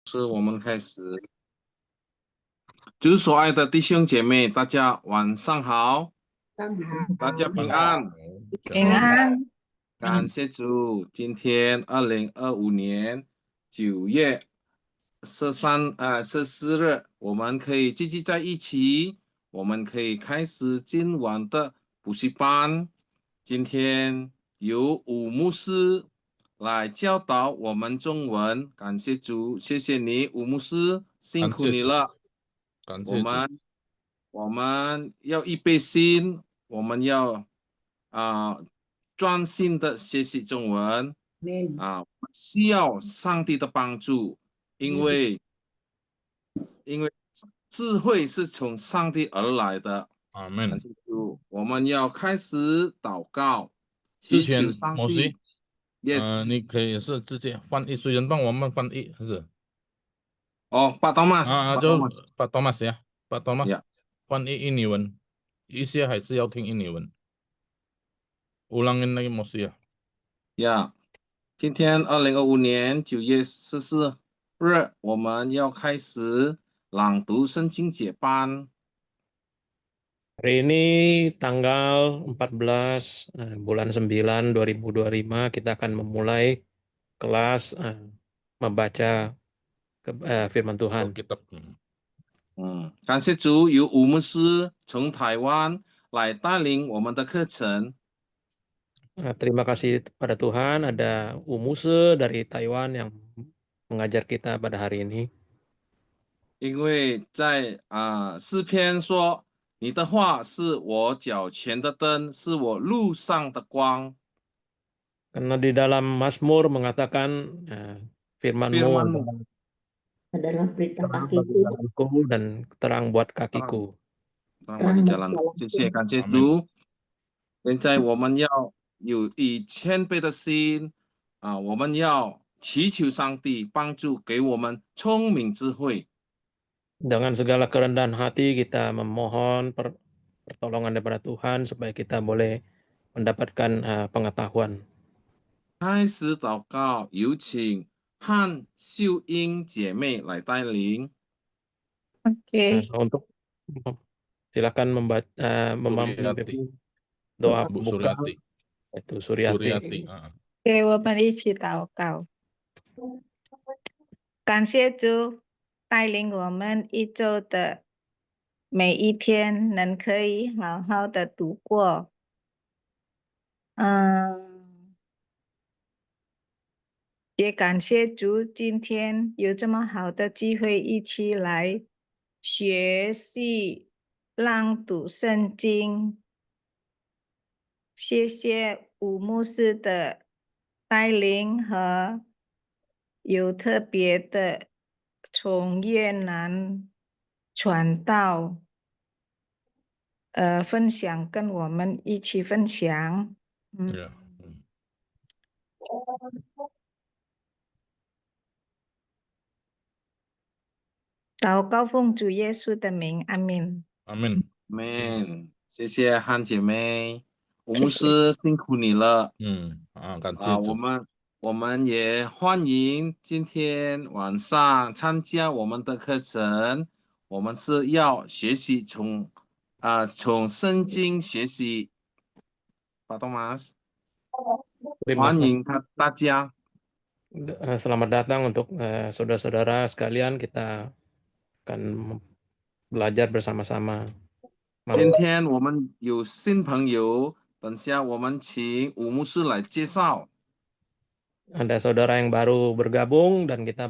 是我们开始。主所爱的弟兄姐妹，大家晚上好，大家平安，平安。感谢主。今天2025年9月14日，我们可以聚集在一起，我们可以开始今晚的补习班。今天由武牧师来教导我们中文，感谢主，谢谢你，武牧师，辛苦你了。我感谢主。们要预备心，我们要专心的学习中文需要上帝的帮助，因为智慧是从上帝而来的。阿门。我们要开始祷告，祈之前求上帝。摩西，Yes，你可以是直接翻译，虽然帮我们翻译，是不是？哦，巴多马斯，巴多就马斯把多马斯呀，把多马斯呀翻译印尼文，一些还是要听印尼文。ulangin lagi Mosi ya。呀。今天2025年9月14日，我们要开始朗读圣经解班。Hari ini tanggal 14 bulan 9 2025 kita akan memulai kelas membaca firman Tuhan. Alkitab. 感谢主，由吴牧师从台湾来带领我们的课程。Terima kasih pada Tuhan, ada Umuse dari Taiwan yang mengajar kita pada hari ini. 因为在诗篇说，你的话是我脚前的灯，是我路上的光。 Karena di dalam Mazmur mengatakan firman-Mu Firman-Mu adalah berita terang bagi kakiku jalanku dan terang buat kakiku. bagi jalan，谢谢，感谢主。现在我们要有以谦卑的心我们要祈求上帝帮助，给我们聪明智慧。 Dengan segala kerendahan hati kita memohon pertolongan daripada Tuhan supaya kita boleh mendapatkan pengetahuan. 开始祷告，有请汉秀英姐妹来带领。 Oke. Untuk silakan Suryati. doa Bu pembuka, Suryati. itu Suryati. Suryati. 给我们一起祷告，感谢主带领我们一周的每一天，能可以好好的度过。也感谢主，今天有这么好的机会，一起来学习朗读圣经。谢谢吴牧师的带领和有特别的从越南传道分享，跟我们一起分享。祷告奉主耶稣的名，阿门。阿门。谢谢汉姐妹，吴牧师辛苦你了。感谢主。我们也欢迎今天晚上参加我们的课程。我们是要学习从圣经学习。巴多马斯，欢迎大家。 Selamat datang untuk saudara-saudara sekalian, kita akan belajar bersama-sama. 今天我们有新朋友，等下我们请吴牧师来介绍。 Ada saudara yang baru bergabung dan kita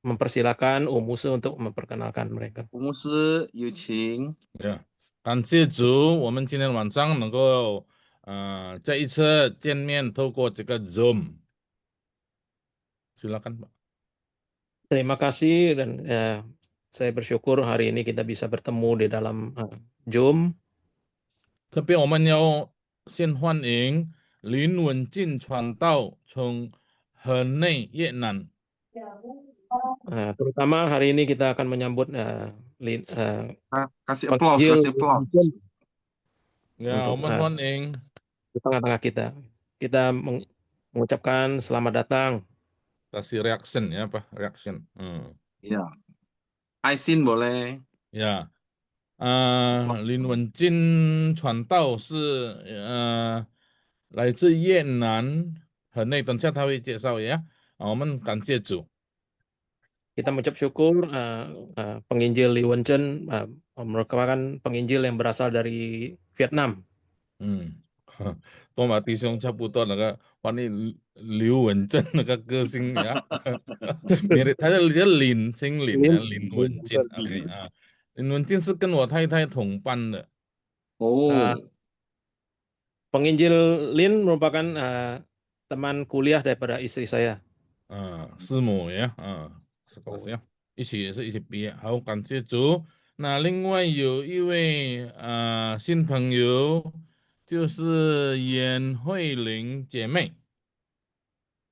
mempersilakan Umuse untuk memperkenalkan mereka. 吴牧师有请。感谢主，我们今天晚上能够再一次见面，透过这个 Zoom。 Silakan Pak. Terima kasih dan saya bersyukur hari ini kita bisa bertemu di dalam Zoom. 特别我们要先欢迎林文进传道从河内越南。 Terutama hari ini kita akan menyambut kasih aplaus. Ya, 我们欢迎 di tengah-tengah kita. Kita mengucapkan selamat datang. Kasih reaction ya Pak, reaction. Ya. Aisin boleh.呀，林文进传道是来自越南河内，等下他会介绍呀。我们感谢主。 Kita mengucap syukur penginjil Li Wenchen merupakan penginjil yang berasal dari Vietnam. 跟马弟兄差不多，那个翻译刘文正那个歌星呀，mirip，他叫林，姓林呀，林文进。OK 啊，林文进是跟我太太同班的。 Oh. Penginjil Lin merupakan teman kuliah daripada istri saya. 师母呀，是也是一起毕业。好，感谢主。那另外有一位新朋友，就是严慧玲姐妹。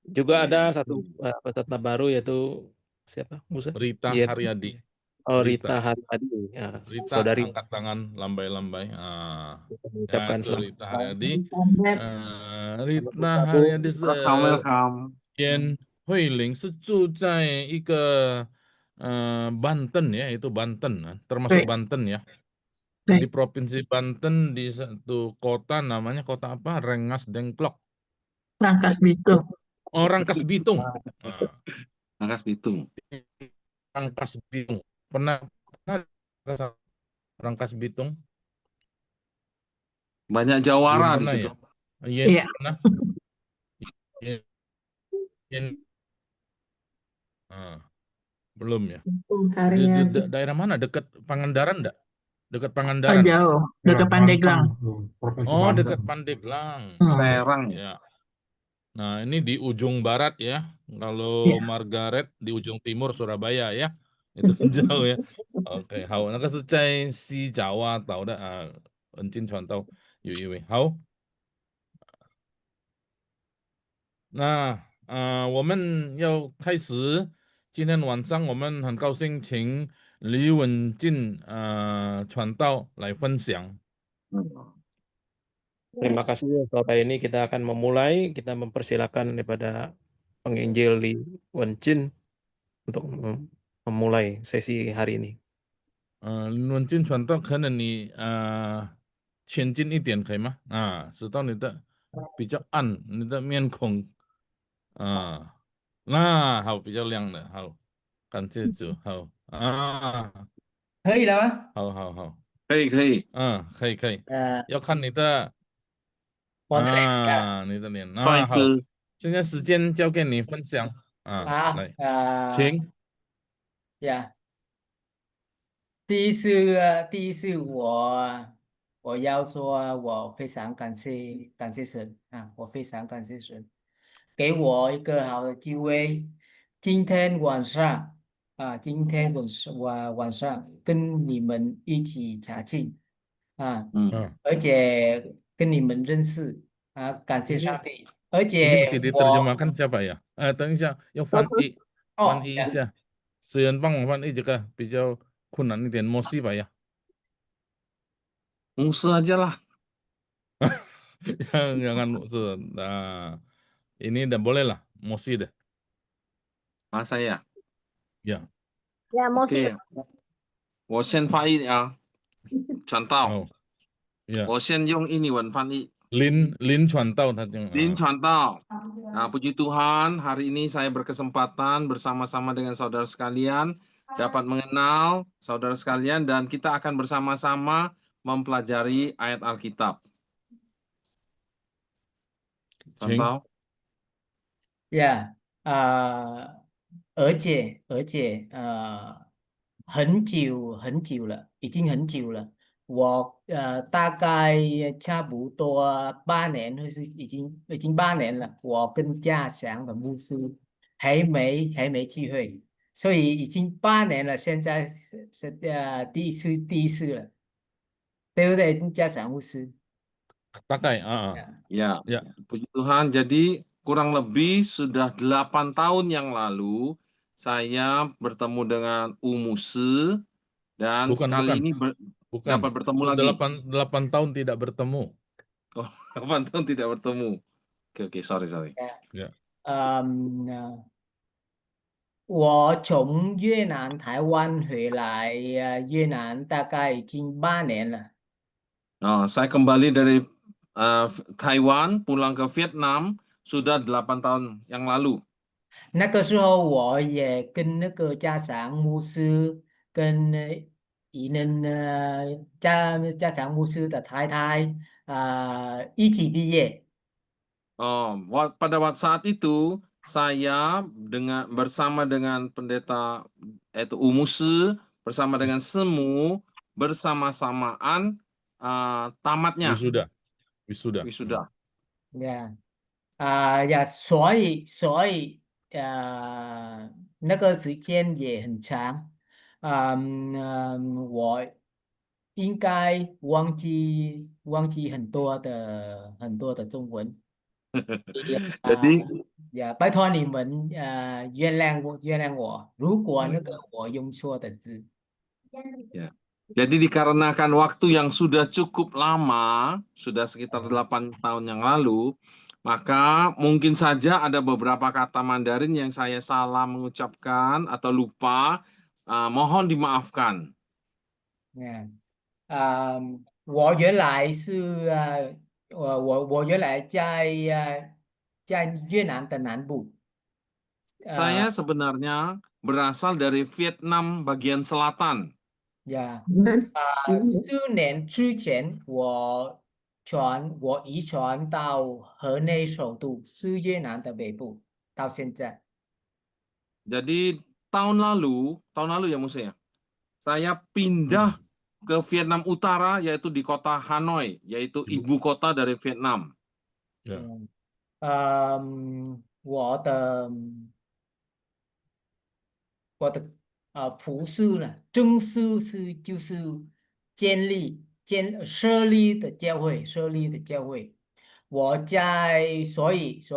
Juga ada satu peserta baru yaitu siapa? Musa? Rita Yen. Haryadi. Oh, Rita Haryadi, Rita saudari. angkat tangan lambai-lambai. Kita Ya, mengucapkan itu selamat Rita Haryadi. Rita bergabung. Haryadi Welcome. 严慧玲是住在一个Banten ya, itu Banten, termasuk Banten ya. Di Provinsi Banten, di satu kota namanya kota apa? Rengas Dengklok. Rangkas Bitung. Oh, Rangkas Bitung. Rangkas Bitung. Rangkas Bitung. Pernah ke Rangkas Bitung? Banyak jawara di Belum pernah situ. ya? Iya. Pernah? Belum ya? Daerah mana? Dekat Pangandaran enggak? Dekat Pangandaran? Jauh, dekat Pandeglang. Oh, dekat Pandeglang. Serang. Ya. Nah, ini di ujung barat ya. Kalau Margaret di ujung timur Surabaya ya. Itu jauh ya. OK， 好，那个是在西爪哇岛的文金传道有一位。好，那我们要开始。今天晚上我们很高兴请李文进传道来分享。 Terima kasih. Sore ini kita akan memulai. Kita mempersilakan daripada penginjil Li Wenchen untuk memulai sesi hari ini. 林文进传道，可能你前进一点可以吗？使到你的比较暗，你的面孔那好，比较亮的，好，感谢主，好可以了吗？好，可以。可以，要看你的我的脸你的脸帅好，哥。现在时间交给你分享来，请。呀，第一次我要说，我非常感谢神我非常感谢神，给我一个好的机会。今天晚上晚上跟你们一起查经而且跟你们认识感谢上帝，而 Ini 且 mesti 我 diterjemahkan siapa ya? 等一下，要翻译一下。虽然帮我翻译这个比较困难一点，Mosi Pak ya? Musa aja lah. Jangan Musa. Nah, ini udah boleh lah, Mosi deh. Masa ya? Ya. Ya, Mosi. 我先翻译啊，传道。Ya. 我先用印尼文翻译。Lin 传道他讲。Lin传道。puji Tuhan, hari ini saya berkesempatan bersama-sama dengan saudara sekalian dapat mengenal saudara sekalian dan kita akan bersama-sama mempelajari ayat Alkitab. 传道。呀而且很久了，已经很久了。我大概差不多8年，或是已经8年了。我跟嘉祥的牧师还没聚会，所以已经8年了。现在是第一次了，对不对，嘉祥牧师？ Pakai Ya, puji Tuhan. Jadi kurang lebih sudah 8 tahun yang lalu saya bertemu dengan Umuse dan sekali ini dapat bertemu lagi. 8 tahun tidak bertemu. Oh, 8 tahun tidak bertemu. Oke, sorry. 我从越南、台湾回来，越南大概已经8年了。 Saya kembali dari Taiwan pulang ke Vietnam sudah 8 tahun yang lalu. 那个时候我也跟那个家祥牧师跟宜能家祥牧师的太太一起毕业。 Pada saat itu saya bersama dengan pendeta yaitu Umuse bersama dengan Semu bersama-samaan tamatnya Wisuda. wisuda. 所以那个时间也很长，我应该忘记很多的中文。 Jadi 拜托你们原谅我，如果那个我用错的字。 ya. Jadi dikarenakan waktu yang sudah cukup lama, sudah sekitar 8 tahun yang lalu, maka mungkin saja ada beberapa kata Mandarin yang saya salah mengucapkan atau lupa, mohon dimaafkan. 我原来是我原来在越南的南部。 Saya sebenarnya berasal dari Vietnam bagian selatan. 4年之前我移船到河内首都，是越南的北部，到现在。 Jadi tahun lalu ya Musa ya, saya pindah ke Vietnam Utara yaitu di kota Hanoi, yaitu ibu kota dari Vietnam. 我的服饰呢，正式就是设立的教会，所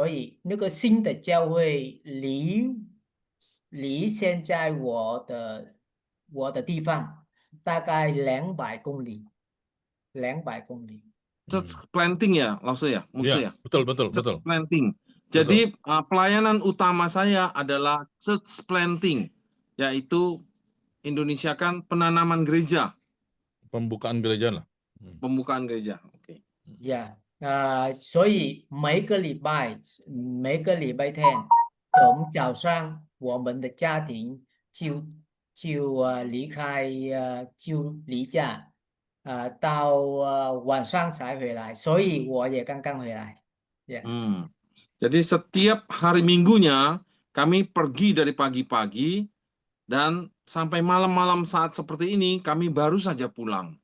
以那个新的教会离现在我的地方大概200公里。 Church planting ya, Lause ya, Musa ya. Betul. Church planting. Jadi pelayanan utama saya adalah church planting, yaitu Indonesia kan penanaman gereja. Pembukaan gereja lah. Pembukaan gereja. Oke. 所以每个礼拜天，从早上我们的家庭就离家，到晚上才回来，所以我也刚刚回来。 Jadi setiap hari Minggunya kami pergi dari pagi-pagi dan sampai malam-malam saat seperti ini kami baru saja pulang.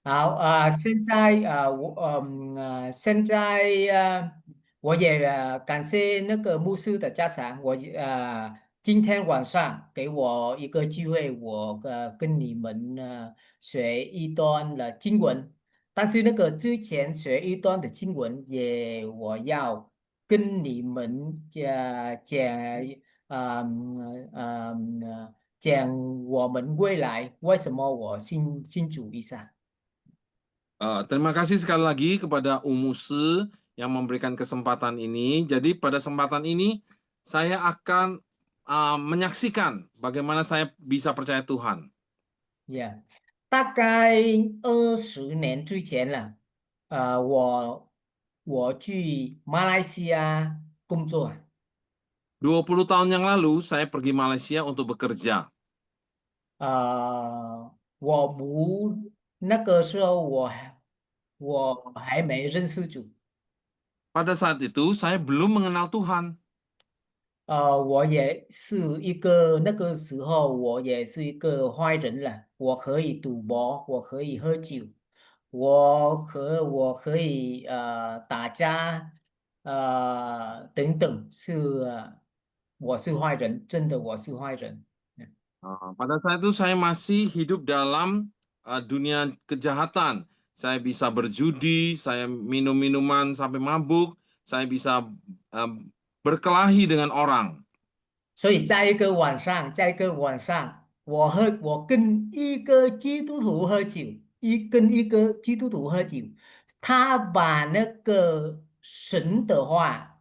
好，现在我也感谢那个牧师的家长，今天晚上给我一个机会，我跟你们学一段的经文，但是那个之前学一段的经文我要跟你们讲我们未来为什么我信主一下。 Terima kasih sekali lagi kepada Umuse yang memberikan kesempatan ini. Jadi pada kesempatan ini saya akan menyaksikan bagaimana saya bisa percaya Tuhan. 大概20年之前了，我去马来西亚工作。 20 tahun yang lalu saya pergi Malaysia untuk bekerja. 那个时候我还没认识主。 Pada saat itu saya belum mengenal Tuhan. 我也是那个时候我也是一个坏人了，我可以赌博，我可以喝酒，我可以打架，等等，我是坏人，真的我是坏人。 Pada saat itu saya masih hidup dalam dunia kejahatan. Saya bisa berjudi, saya minum minuman sampai mabuk, saya bisa berkelahi dengan orang. 所以在一个晚上，我跟一个基督徒喝酒，他把那个神的话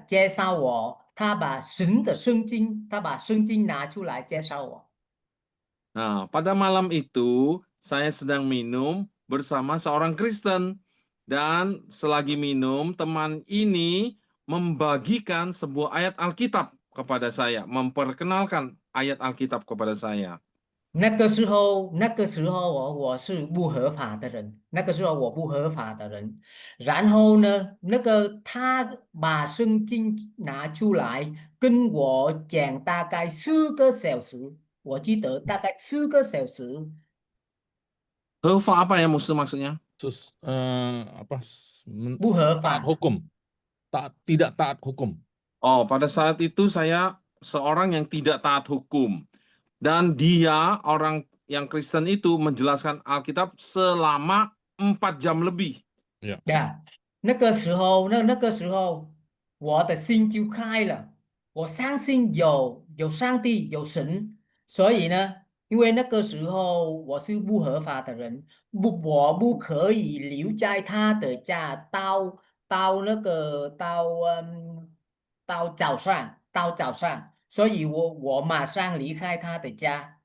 介绍我他把神的圣经，他把圣经拿出来介绍我。 Nah, pada malam itu saya sedang minum bersama seorang Kristen. Dan selagi minum, teman ini membagikan sebuah ayat Alkitab kepada saya, memperkenalkan ayat Alkitab kepada saya. 那个时候我是不合法的人，那个时候我不合法的人。然后呢，他把圣经拿出来跟我讲，大概4个小时，我记得大概4个小时。 Heva apa ya musuh maksudnya? Apa? 不合 Taat 法。 hukum. Tidak taat hukum. Oh, pada saat itu saya seorang yang tidak taat hukum. Dan dia, orang yang Kristen itu, menjelaskan Alkitab selama 4 jam lebih. 呀，那个时候我的心就开了，我相信有上帝有神，所以呢，因为那个时候我是不合法的人，我不可以留在他的家到早上，所以我马上离开他的家。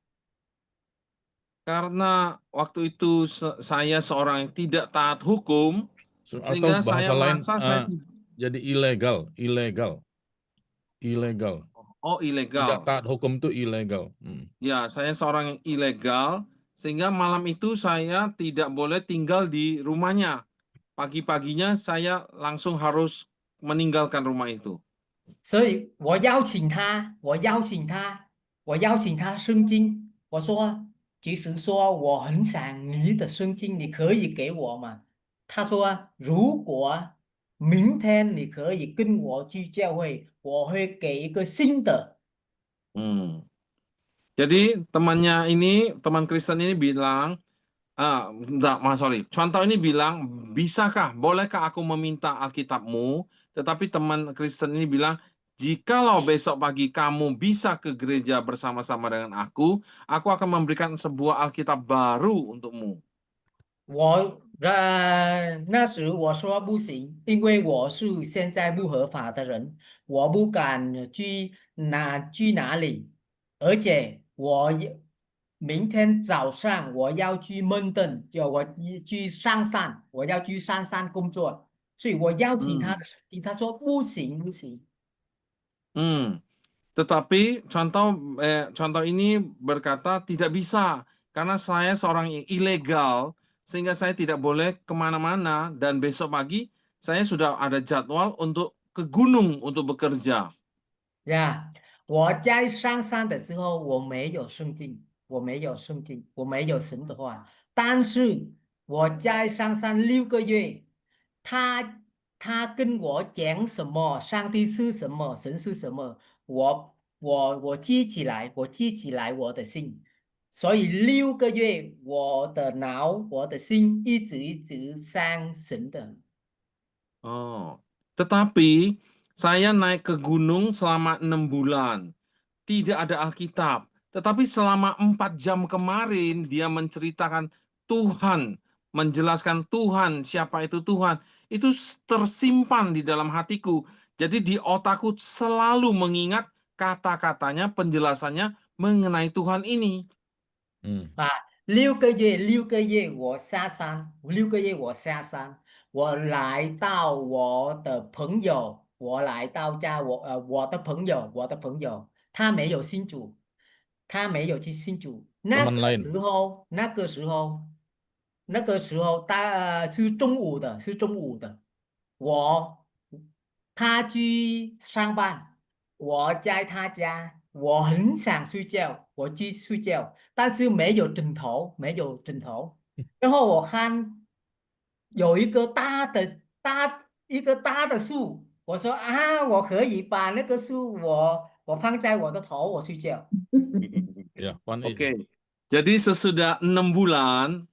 Karena waktu itu saya seorang yang tidak taat hukum, Atau sehingga saya bahasa lain, merasa saya jadi ilegal. oh, Tidak ilegal. taat hukum itu ilegal. Ya, saya seorang yang ilegal, sehingga malam itu saya tidak boleh tinggal di rumahnya. Pagi-paginya saya langsung harus meninggalkan rumah itu. 所以我邀请他圣经，我说，即使说我很想你的圣经，你可以给我吗？他说，如果明天你可以跟我去教会，我会给一个新的。 Jadi teman Kristen ini bilang, contoh ini bilang, bolehkah aku meminta Alkitabmu? Tetapi teman Kristen ini bilang, jikalau besok pagi kamu bisa ke gereja bersama-sama dengan aku akan memberikan sebuah Alkitab baru untukmu. 那时我说不行，因为我是现在不合法的人，我不敢去哪里，而且明天早上我要去蒙顿，我去上山，我要去上山工作，所以我邀请他的圣经，他说不行。 Tetapi contoh ini berkata tidak bisa karena saya seorang yang ilegal sehingga saya tidak boleh kemana-mana dan besok pagi saya sudah ada jadwal untuk ke gunung untuk bekerja. 呀，我在上山的时候，我没有圣经，我没有神的话。但是我在上山6个月，他跟我讲什么，上帝是什么，神是什么，我记起来我的心。所以6个月，我的脑，我的心一直上神的。 Oh, tetapi saya naik ke gunung selama 6 bulan. Tidak ada Alkitab. Tetapi selama 4 jam kemarin dia menceritakan Tuhan, menjelaskan Tuhan, siapa itu Tuhan. Itu tersimpan di dalam hatiku. Jadi di otakku selalu mengingat kata-katanya, penjelasannya mengenai Tuhan ini. 6个月我下山，我来到我的朋友，我的朋友，他没有信主，他没有去信主。那个时候，是中午的，他去上班，我在他家，我很想睡觉，我去睡觉，但是没有枕头。然后我看有一个大的树，我说我可以把那个树我放在我的头，我睡觉。 Oke. Jadi sesudah 6 bulan,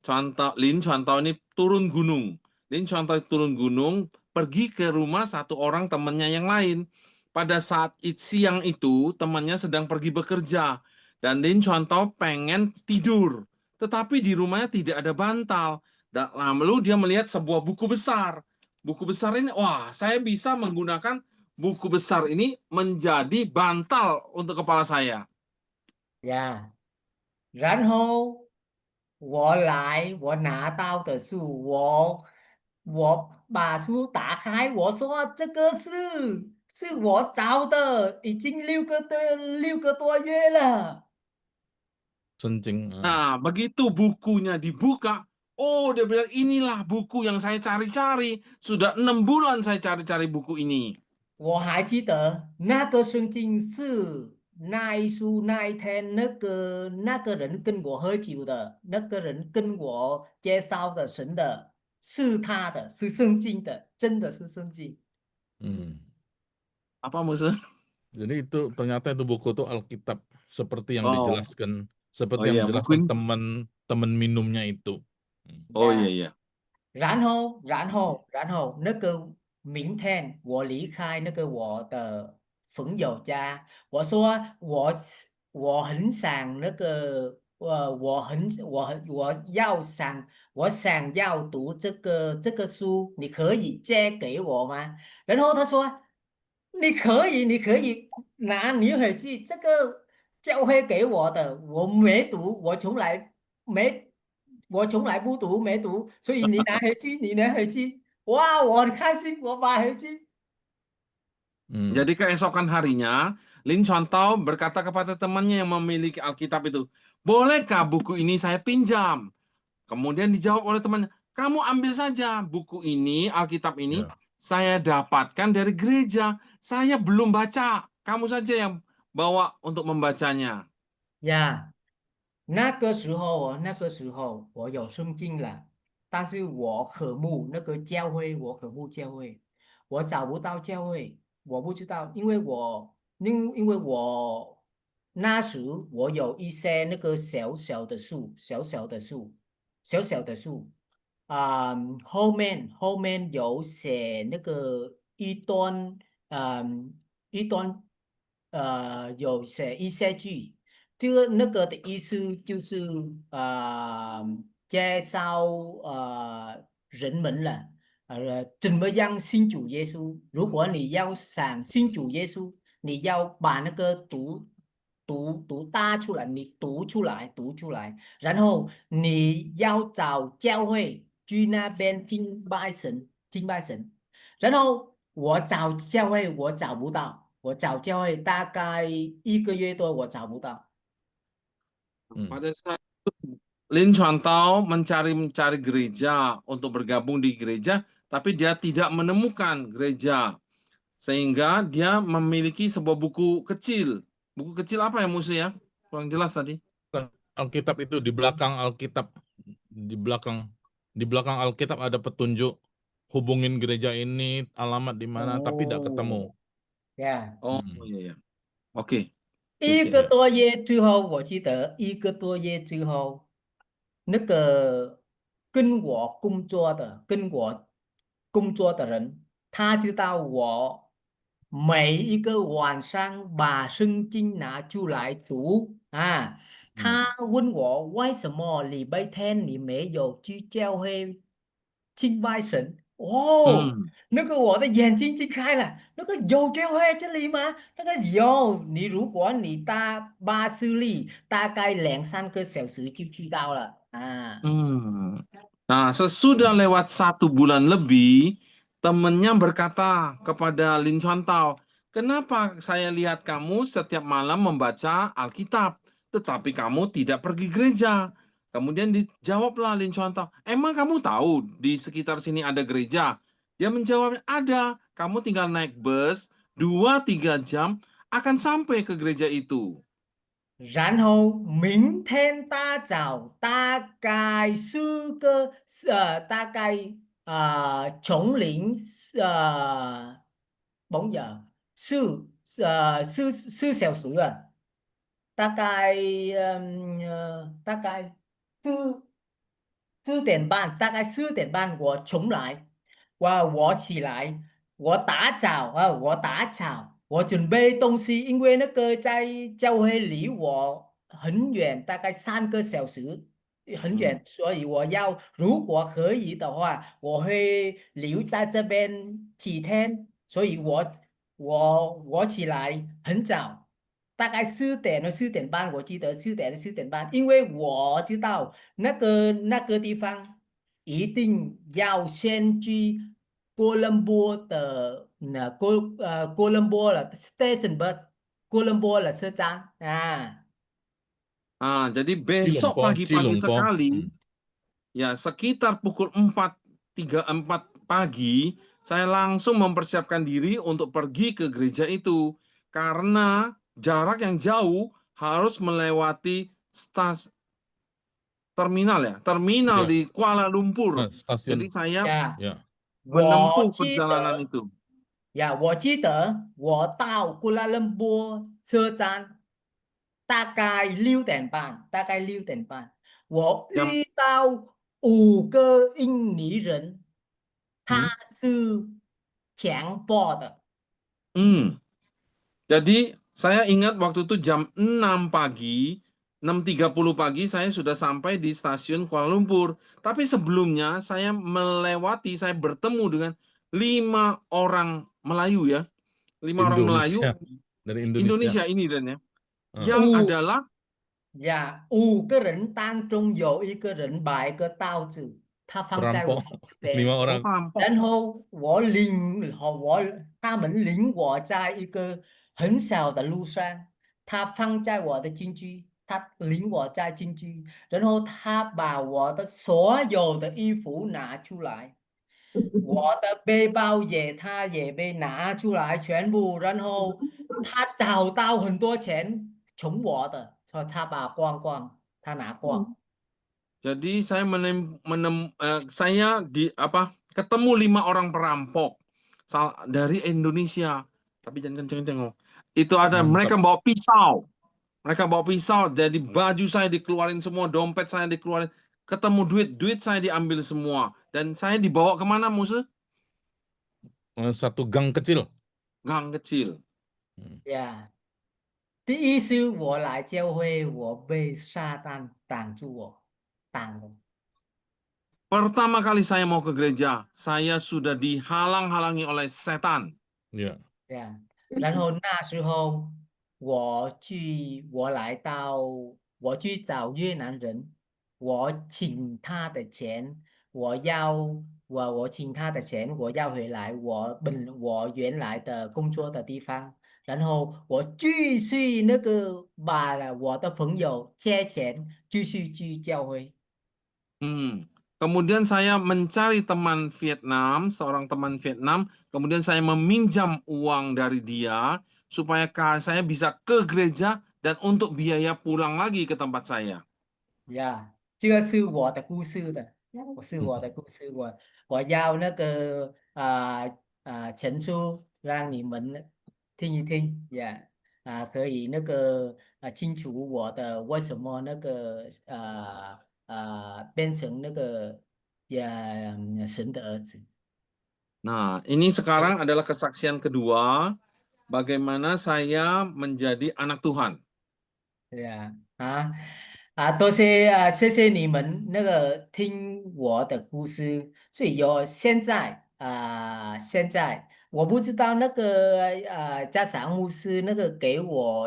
Lin contoh ini turun gunung. Pergi ke rumah satu orang temannya yang lain. Pada saat siang itu, temannya sedang pergi bekerja. Dan Lin contoh pengen tidur. Tetapi di rumahnya tidak ada bantal. Dan lalu dia melihat sebuah buku besar. Buku besar ini, wah, saya bisa menggunakan buku besar ini menjadi bantal untuk kepala saya. 呀，然后我拿到的书，我把书打开，我说这个是我找的，已经六个多月了。 Sencing. Nah, begitu bukunya dibuka, oh dia bilang inilah buku yang saya cari-cari. Sudah 6 bulan saya cari-cari buku ini. 我还记得那个圣经是那一书那一天那个人跟我喝酒的，那个人跟我介绍的神的，是他的，是圣经的，真的是圣经。 Apa musuh? Jadi itu ternyata itu buku itu Alkitab seperti yang Oh. dijelaskan, seperti Oh yang iya, dijelaskan buku ini. teman minumnya itu. Oh iya iya. 然后那个明天我离开那个我的朋友家，我说我很想那个我想要读这个书，你可以借给我吗？然后他说你可以拿你回去，这个教会给我的，我没读，我从来不读，没读，所以你拿回去，你拿回去，哇，我很开心，我买回去。 Jadi keesokan harinya, Lin Chuan-tao berkata kepada temannya yang memiliki Alkitab itu, bolehkah buku ini saya pinjam? Kemudian dijawab oleh temannya, kamu ambil saja buku ini, Alkitab ini, Ya. saya dapatkan dari gereja. Saya belum baca, kamu saja yang bawa untuk membacanya. 呀，那个时候我有圣经了，但是我渴慕那个教会，我渴慕教会，我找不到教会，我不知道，因为我那时我有一些那个小小的树，啊、后面有写那个一段有写一些句。 那个的意思就是介绍人们了，怎么样信主耶稣？如果你要想信主耶稣，你要把那个搭出来，你读出来，然后你要找教会去那边敬拜神，然后我找教会我找不到，我找教会大概1个月多我找不到。 Pada saat itu, Lin Chuan-tao mencari gereja untuk bergabung di gereja, tapi dia tidak menemukan gereja. Sehingga dia memiliki sebuah buku kecil. Buku kecil apa ya musuh ya? Kurang jelas tadi. Alkitab itu di belakang Alkitab, di belakang Alkitab ada petunjuk hubungin gereja ini, alamat di mana, tapi tidak ketemu. 呀， Oh iya ya. Oke. 1个多月之后，我记得1个多月之后，那个跟我工作的人，他知道我每一个晚上把圣经拿出来读啊。他问我为什么礼拜天你没有去教会敬拜神？哦，那个我的眼睛就开了，那个有教会这里吗？那个有，如果你搭巴士里，大概2、3个小时就去到了啊。 Nah, sesudah lewat 1 bulan lebih, temannya berkata kepada Lin Chuan-tao, kenapa saya lihat kamu setiap malam membaca Alkitab, tetapi kamu tidak pergi gereja? Kemudian dijawablah Lin Chuan-tao, emang kamu tahu di sekitar sini ada gereja? Dia menjawab, ada, kamu tinggal naik bus 2-3 jam akan sampai ke gereja itu. 然后明天大早大概4个丛林4小时了，大概4点半，大概4点半我重来，我起来，我打扫，我准备东西，因为那个在教会离我很远，大概3个小时，很远，所以如果可以的话，我会留在这边几天，所以我我起来很早，大概4点或4点半，我记得4点或4点半，因为我知道那个地方一定要先去哥伦坡的哥伦坡了 station bus，哥伦坡了车站啊。Jadi besok pagi-pagi Cilungpo. sekali, ya sekitar pukul 4:34 pagi, saya langsung mempersiapkan diri untuk pergi ke gereja itu. Karena jarak yang jauh harus melewati terminal Ya. di Kuala Lumpur. Stasiun. Jadi saya Ya， Ya. menempuh 我记 perjalanan 得 itu. 呀，我记得我到布拉伦坡车站大概6点半，我 Jam 遇到5个印尼人，他是强迫的。 Jadi saya ingat waktu itu jam 6 pagi, 6:30 pagi saya sudah sampai di stasiun Kuala Lumpur. Tapi sebelumnya saya bertemu dengan 5 orang Melayu ya. 5 orang Melayu Indonesia. Dari Indonesia. Indonesia ini Dan ya. Ah. Yang adalah 呀，5个人当中有一个人把一个刀子，他放在我 Perampok. 边， 5 orang. perampok. 然后他们领我在一个很小的路上，他放在我的禁区，他领我在禁区，然后他把我的所有的衣服拿出来，我的背包他也被拿出来全部，然后他找到很多钱从我的，所以他把光，他拿光。 Jadi saya ketemu 5 orang perampok dari Indonesia. Tapi jangan kenceng-kenceng. Itu ada mereka bawa pisau. Jadi baju saya dikeluarin semua, dompet saya dikeluarin, ketemu duit saya diambil semua. Dan saya dibawa kemana, Muse? Satu gang kecil. Gang kecil. 呀，第一次我来教会，我被撒旦挡住我，挡了。 Pertama kali saya mau ke gereja, saya sudah dihalang-halangi oleh setan. Ya. 呀，然后那时候我去找越南人，我请他的钱，我请他的钱，我要回来我原来的工作的地方，然后我继续把我的朋友借钱，继续去教会。 Kemudian saya mencari seorang teman Vietnam, kemudian saya meminjam uang dari dia supaya saya bisa ke gereja dan untuk biaya pulang lagi ke tempat saya. 呀，这个是我的故事的，我的故事，我要陈述让你们听一听呀，可以清楚我的为什么变成神的儿子。 Nah, ini sekarang adalah kesaksian kedua bagaimana saya menjadi anak Tuhan. 谢谢你们听我的故事，所以现在我不知道家长牧师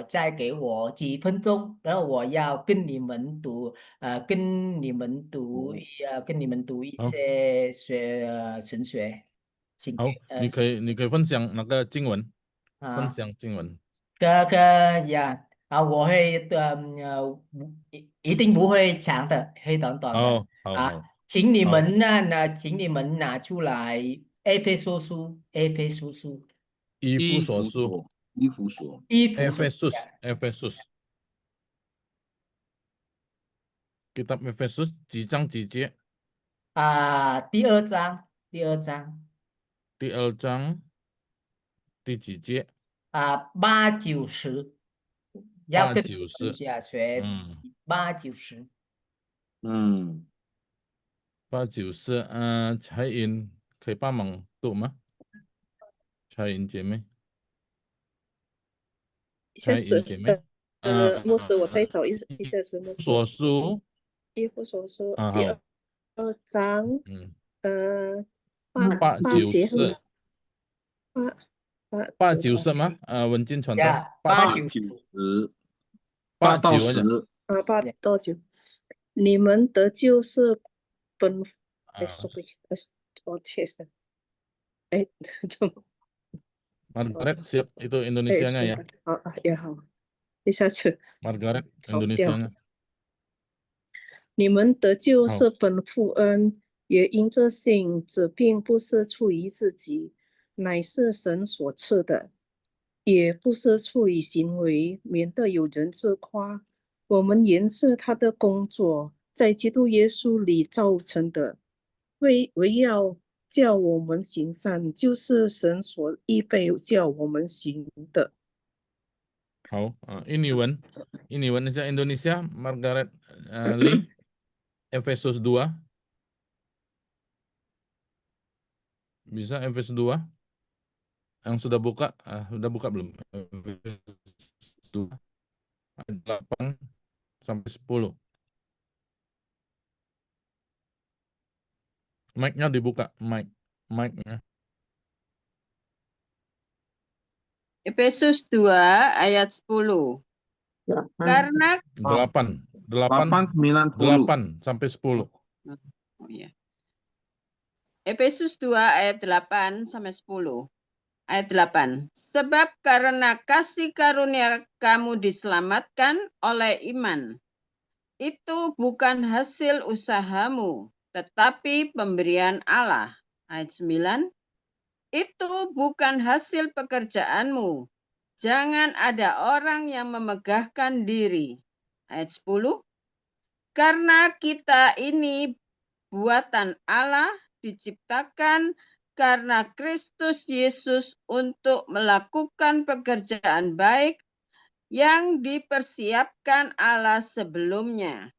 再给我几分钟，然后我要跟你们读一些神学，好，你可以分享那个经文，分享经文。我会一定不会长的，会短短的。好，请你们拿出来以弗所书，以弗所书，Efesus， kitab Efesus 几章几节？第二章，第2章第几节8、9、10，要跟一下学8、9、10。8、9、10，彩云可以帮忙读吗？彩云姐妹，牧师，我再找一下子。牧师，所书，以弗所书好，第2章，8、9、10。89是吗？文件传道呀， 89 90 8到89 aja. 10， 8到9，你们得救是本，哎 Ah, ，sorry，我确实，哎，怎么， Margaret siap itu 哎， Indonesianya ya. 也好，一下子 Margaret 跑掉。 Indonesianya. 你们得救好是本乎恩，也因着信，这并不是出于自己，乃是神所赐的，也不是出于行为，免得有人自夸。我们原是他的工作，在基督耶稣里造成的，为要叫我们行善，就是神所预备叫我们行的。 好ini Wan Indonesia Margaret Lee Efesus 2 bisa Efesus 2 yang sudah buka belum? Efesus 2 ayat 8 sampai 10. Mic-nya dibuka, mic-nya. Efesus 2 ayat 10. Karena 8 8, 90. 8 sampai 10. oh ya. Efesus 2 ayat 8 sampai 10. Ayat 8. Sebab karena kasih karunia kamu diselamatkan oleh iman. Itu bukan hasil usahamu, tetapi pemberian Allah. Ayat 9. Itu bukan hasil pekerjaanmu. Jangan ada orang yang memegahkan diri. Ayat 10. Karena kita ini buatan Allah diciptakan karena Kristus Yesus untuk melakukan pekerjaan baik yang dipersiapkan Allah sebelumnya.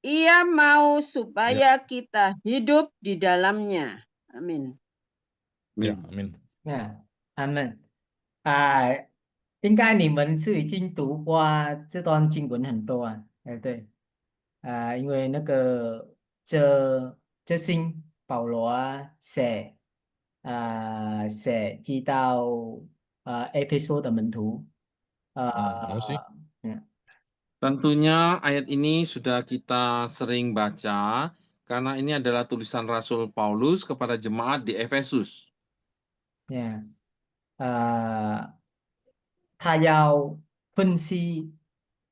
Ia mau supaya kita hidup di dalamnya. Amin. Ya, amin. 阿门。应该你们是已经读过这段经文很多啊，对，因为那个这信保罗写寄到Efesus的门徒， Makasih. Tentunya ayat ini sudah kita sering baca karena ini adalah tulisan Rasul Paulus kepada jemaat di Efesus. 他要分析，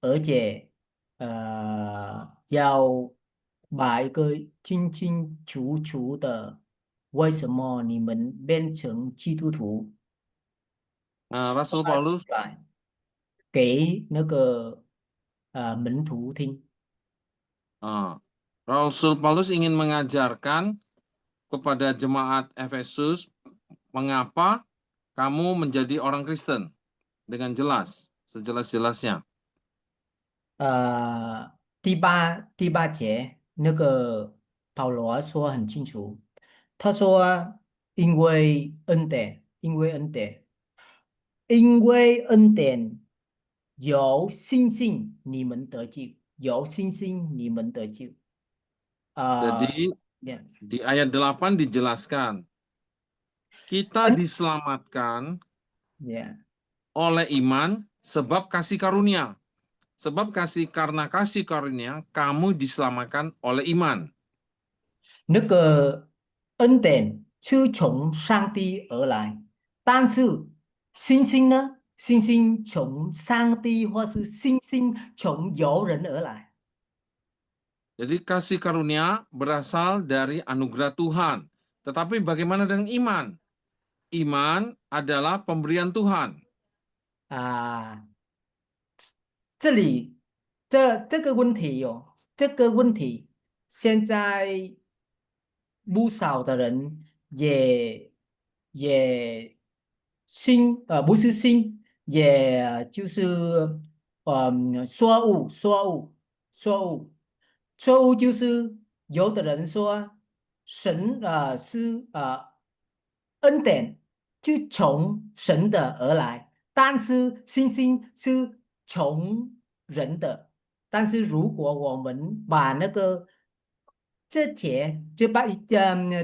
而且要把一个清清楚楚的为什么你们变成基督徒 Nah, Rasul 说 Paulus 出来给那个门徒听。 Rasul Paulus ingin mengajarkan kepada jemaat Efesus mengapa kamu menjadi orang Kristen dengan jelas, sejelas-jelasnya. 第八节那个保罗说很清楚，他说因为恩典，因为恩典，因为恩典有信心你们得救，有信心你们得救。 Jadi di ayat 8 dijelaskan kita diselamatkan oleh iman sebab kasih karunia. Sebab karena kasih karunia kamu diselamatkan oleh iman. 那个恩典是从上帝而来，但是信心呢？信心从上帝或是信心从由人而来。 Jadi kasih karunia berasal dari anugerah Tuhan. Tetapi bagaimana dengan iman? Iman adalah pemberian Tuhan. 这里这个问题这个问题现在不少的人也信不是信，也就是错误就是有的人说神是恩典就从神的而来，但是信心是从人的。但是如果我们把那个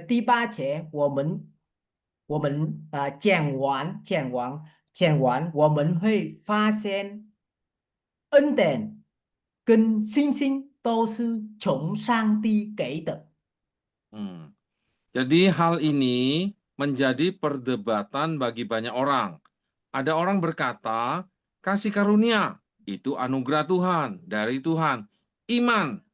第八节我们我们讲完，我们会发现恩典跟信心都是从上帝给的。 Jadi hal ini menjadi perdebatan bagi banyak orang. Ada orang berkata, kasih karunia itu anugerah Tuhan, dari Tuhan. Iman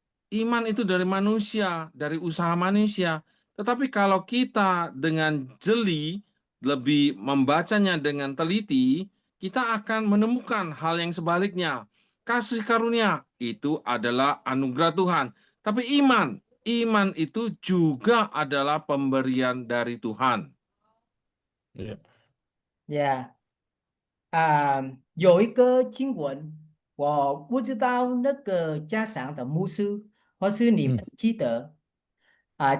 itu dari manusia, dari usaha manusia. Tetapi kalau kita dengan jeli, lebih membacanya dengan teliti, kita akan menemukan hal yang sebaliknya. Kasih karunia itu adalah anugerah Tuhan. Tapi iman itu juga adalah pemberian dari Tuhan. 有一个经文，我不知道那个家乡的牧师或是你们记得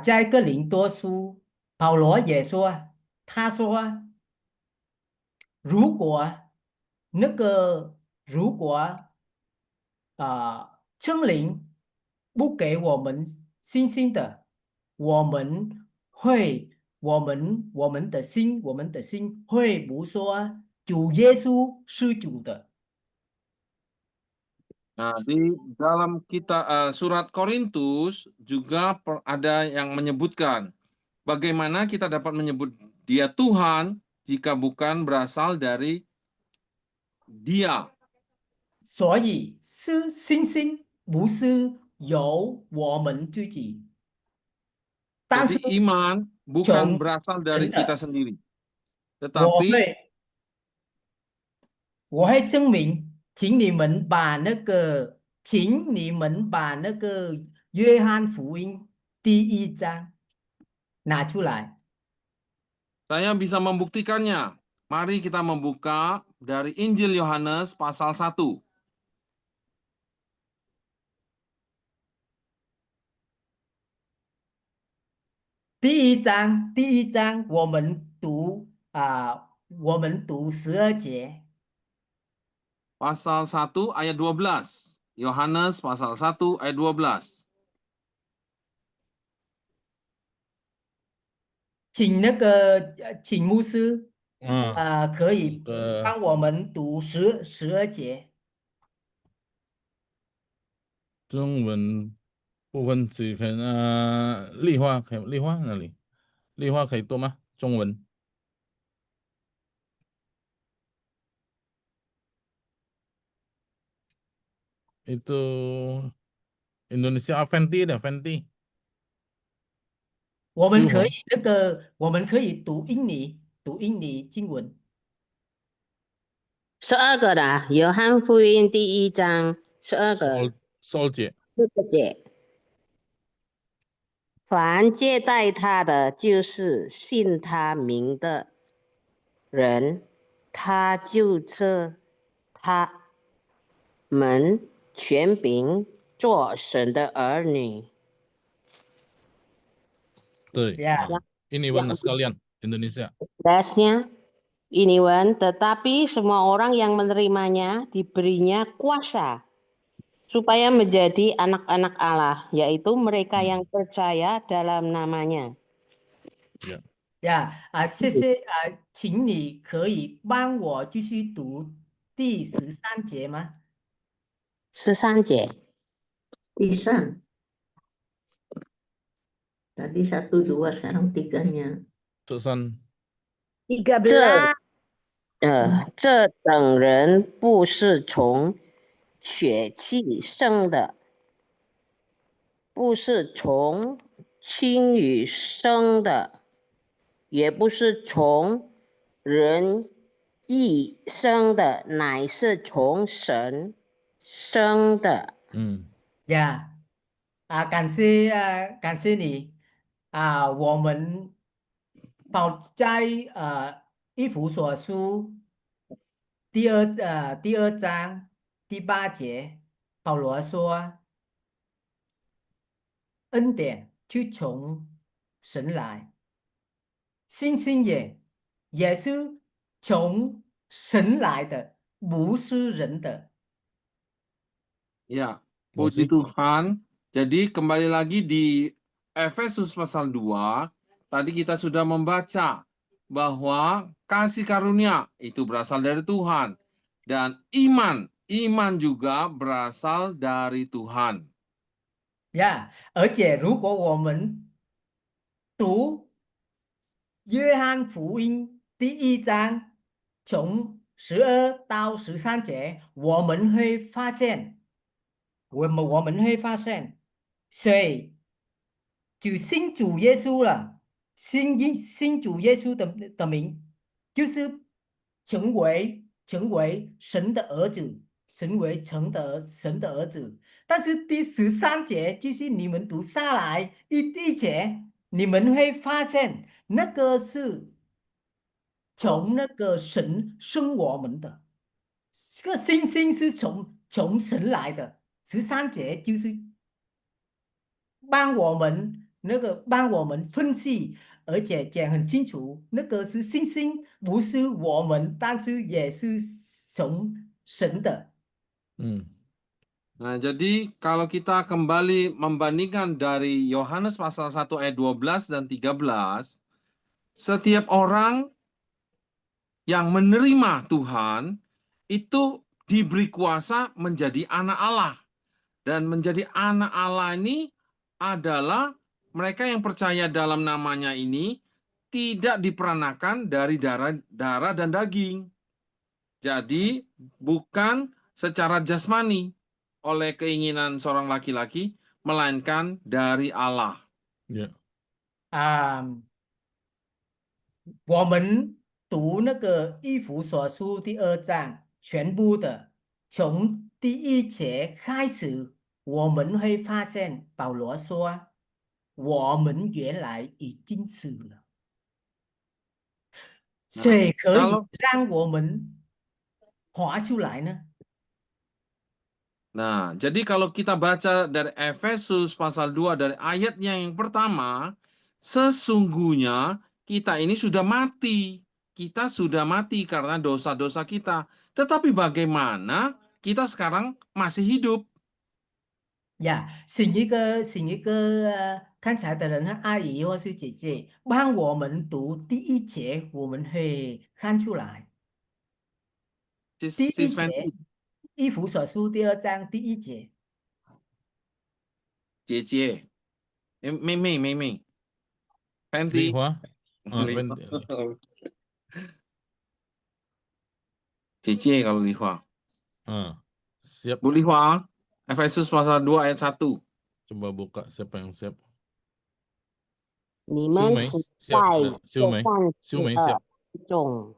在哥林多书，保罗也说，他说，如果圣灵不给我们信心的，我们的心会不说主耶稣是主的。 Nah, di dalam surat Korintus juga ada yang menyebutkan bagaimana kita dapat menyebut dia Tuhan jika bukan berasal dari dia. 所以是信心，不是由我们自己。 Jadi iman bukan berasal dari kita sendiri, tetapi 我会证明，请你们把那个约翰福音第1章拿出来。 Saya bisa membuktikannya. Mari kita membuka dari Injil Yohanes pasal 1. 第一章我们读12节。 Pasal 1 ayat 12. Yohanes pasal 1 ayat 12. 请牧师可以帮我们读12节。 中文部分只可以丽花那里，丽花可以读吗？中文。 Itu Indonesia Fenty 的 Fenty。 我们可以读印尼经文。 12个的约翰福音第1章12个12节。 4个节。凡接待他的，就是信他名的人，他就赐他们权柄做神的儿女。 对， ini warna sekalian Indonesia. Dasnya ini wan, tetapi semua orang yang menerimanya diberinya kuasa supaya menjadi anak-anak Allah, yaitu mereka yang percaya dalam namanya. 谢谢请你可以帮我继续读第13节吗？ 13节。 Bisa. Tadi 1, 2, sekarang 3-nya. 13。 这等人不是从血气生的，不是从情欲生的，也不是从人意生的，乃是从神生的。感谢你我们在以弗所书第2章第8节，保罗说，恩典就从神来，信心也是从神来的，不是人的。 Ya, puji Tuhan. Jadi kembali lagi di Efesus pasal 2, tadi kita sudah membaca bahwa kasih karunia itu berasal dari Tuhan. Dan iman juga berasal dari Tuhan. 而且如果我们读约翰福音第1章从12到13节，我们会发现，谁就信主耶稣了，信主耶稣的名，就是成为神的儿子，神的儿子。但是第13节就是你们读下来一节，你们会发现那个是从那个神生我们的，这个信心是从神来的。13节就是帮我们分析，而且讲很清楚，那个是信心，不是我们，但是也是从神的。 Nah, jadi kalau kita kembali membandingkan dari Yohanes pasal 1 ayat 12 dan 13, setiap orang yang menerima Tuhan itu diberi kuasa menjadi anak Allah. Dan menjadi anak Allah ini adalah mereka yang percaya dalam namanya ini tidak diperanakan dari darah dan daging. Jadi bukan secara jasmani oleh keinginan seorang laki-laki, melainkan dari Allah. 我们读那个以弗所书第2章，全部的从第1节开始，我们会发现保罗说，我们原来已经死了，谁可以让我们活出来呢？ Nah, jadi kalau kita baca dari Efesus pasal 2 dari ayatnya yang pertama, sesungguhnya kita ini sudah mati. Kita sudah mati karena dosa-dosa kita. Tetapi bagaimana kita sekarang masih hidup? 请一个看起来的人，阿姨或是姐姐，帮我们读第1节，我们会看出来。第1节，以弗所书第2章第1节。姐姐，妹妹 Fenty. 姐姐 kalau Lihwa. Siap. Bu Lihwa, Efesus pasal 2 ayat 1. Coba buka, siapa yang siap? 你们是在这犯罪的中，